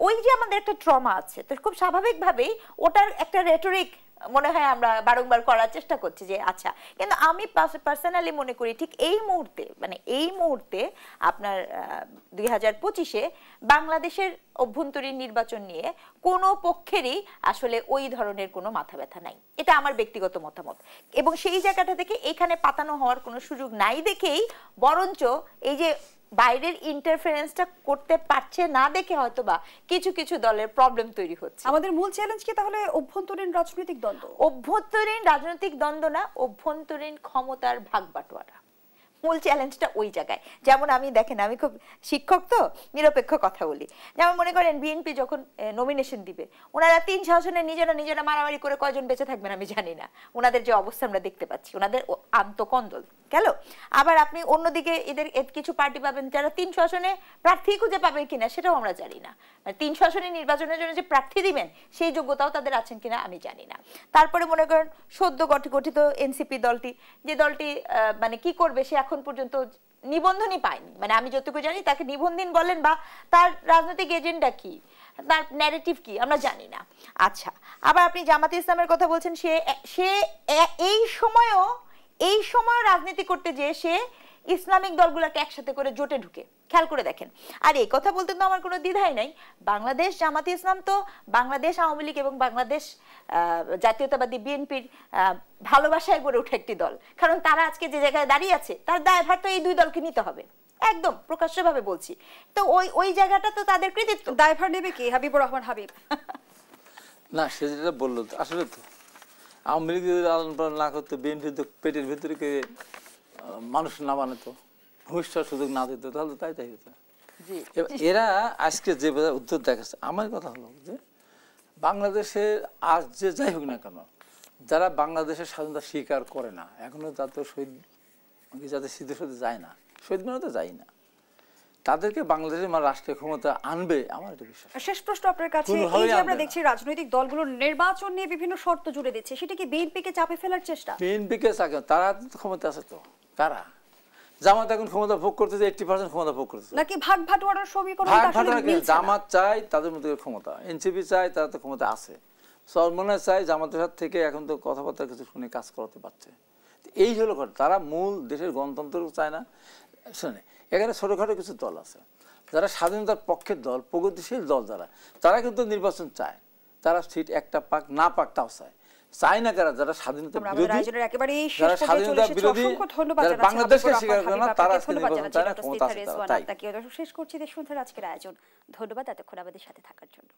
ওই যে আমাদের একটা ট্রমা আছে, তো খুব স্বাভাবিকভাবেই ওটার একটা রেটরিক মনে হয় আমরা বারংবার করার চেষ্টা করছি যে আচ্ছা। কিন্তু আমি পার্সোনালি মনে করি ঠিক এই মুহূর্তে, মানে এই মুহূর্তে আপনার 2025-এ বাংলাদেশের অভ্যন্তরীণ নির্বাচন নিয়ে কোনো পক্ষেরই আসলে ওই ধরনের কোনো মাথা ব্যথা নাই, এটা আমার ব্যক্তিগত মতামত। এবং সেই জায়গাটা থেকে এখানে পাতানো হওয়ার কোনো সুযোগ নাই দেখেই বরঞ্চ এই যে বাইরের ইন্টারফারেন্সটা করতে পারছে না দেখে হয়তোবা কিছু কিছু দলের প্রবলেম তৈরি হচ্ছে। আমাদের মূল চ্যালেঞ্জ কি তাহলে অভ্যন্তরীণ রাজনৈতিক দ্বন্দ্ব? অভ্যন্তরীণ রাজনৈতিক দ্বন্দ্ব না, অভ্যন্তরীণ ক্ষমতার ভাগ বাটোয়ারা। মূল চ্যালেঞ্জটা ওই জায়গায়। যেমন আমি দেখেন, আমি খুব শিক্ষক তো নিরপেক্ষ কথা বলি, যেমন মনে করেন বিএনপি যখন নমিনেশন দিবে, ওনারা 3 শাসনে নিজেরা মারামারি করে কয়জন বেঁচে থাকবেন আমি জানি না, ওনাদের যে অবস্থা আমরা দেখতে পাচ্ছি, ওনাদের আন্তকন্দল গেল। আবার আপনি অন্যদিকে এদের কিছু পার্টি পাবেন যারা 3 শাসনে প্রার্থী খুঁজে পাবে কিনা সেটাও আমরা জানি না, মানে 3 শাসনে নির্বাচনের জন্য যে প্রার্থী দিবেন সেই যোগ্যতাও তাদের আছেন কিনা আমি জানি না। তারপরে মনে করেন সদ্য গঠিত এনসিপি দলটি, যে দলটি মানে কি করবে সে এখন পর্যন্ত নিবন্ধনই পায়নি, মানে আমি যতটুকু জানি তাকে নিবন্ধন বলেন বা তার রাজনৈতিক এজেন্ডা কি, তার ন্যারেটিভ কি আমরা জানি না। আচ্ছা, আবার আপনি জামাতে ইসলামের কথা বলছেন, সে এই সময়ও রাজনীতি করতে যে সে ইসলামিক দলগুলোকে একসাথে করে জোটে ঢুকে, খেয়াল করে দেখেন। আর এই কথা বলতে তো আমার কোনো দ্বিধাই নাই, বাংলাদেশ জামাতে ইসলাম তো বাংলাদেশ আওয়ামী লীগ এবং বাংলাদেশ জাতীয়তাবাদী বিএনপির ভালোবাসায় গড়ে ওঠা একটি দল, কারণ তারা আজকে যে জায়গায় দাঁড়িয়ে আছে তার দায়ভার তো এই 2 দলকে নিতে হবে, একদম প্রকাশ্যভাবে বলছি। তো ওই জায়গাটা তো তাদের কৃতিত্ব। দায়ভার নেবে কি? হাবিবুর রহমান হাবিব। না, সে যেটা বললো আসলে তো আওয়ামী লীগ যদি লালন পালন না করতো, বিএনপি তো পেটের ভেতরে মানুষ না বানাতো, ভবিষ্যৎ সুযোগ না দিত, তাহলে তাই হতো। এরা আজকে যে উদ্যোগ দেখাচ্ছে, আমার কথা হলো যে বাংলাদেশের আজ যে যাই হোক না কেন, যারা বাংলাদেশের স্বাধীনতা স্বীকার করে না, এখনো তা তো শহীদ যাদের স্মৃতিসৌধে যায় না, শহীদ মিনারে যাই না, তাদেরকে বাংলাদেশের রাষ্ট্রীয় ক্ষমতা আনবে আমার এটা বিশ্বাস। শেষ প্রশ্ন আপনার কাছে, এই যে আমরা দেখছি রাজনৈতিক দলগুলোর নির্বাচন নিয়ে বিভিন্ন শর্ত জুড়ে দিচ্ছে, সেটা কি বিএনপিকে চাপে ফেলার চেষ্টা? বিএনপিকে চাপে, তারা ক্ষমতা আছে তো, কারা জামাত এখন ক্ষমতা ভোগ করতেছে, 80% ক্ষমতা ভোগ করতেছে, নাকি ভাগ ভাটোয়ারার সমীকরণ? জামাত চাই তাদের মধ্যে ক্ষমতা, এনসিপি চাই তারা তো ক্ষমতা আছে, সরমনে চাই জামাতের সাথে থেকে এখন তো কথাবার্তা কিছু শুনে কাজ করাতে পারছে। এই হলো কথা, তারা মূল দেশের গণতন্ত্র চায় না। শুনে এখানে ছোটখাটো কিছু দল আছে যারা স্বাধীনতার পক্ষের দল, প্রগতিশীল দল, তারা কিন্তু নির্বাচন চায়, তারা সিট একটা পাক না পাক তাও চায়, চায় না কারা যারা স্বাধীনতা বিরোধী, যারা স্বাধীনতা বিরোধী, যারা বাংলাদেশকে স্বীকার করে না, তারা আজকে নির্বাচন চায় না, ক্ষমতা আছে তাই। শেষ করছি দেশবন্ধুর আজকের আয়োজন। ধন্যবাদ এতক্ষণ আমাদের সাথে থাকার জন্য।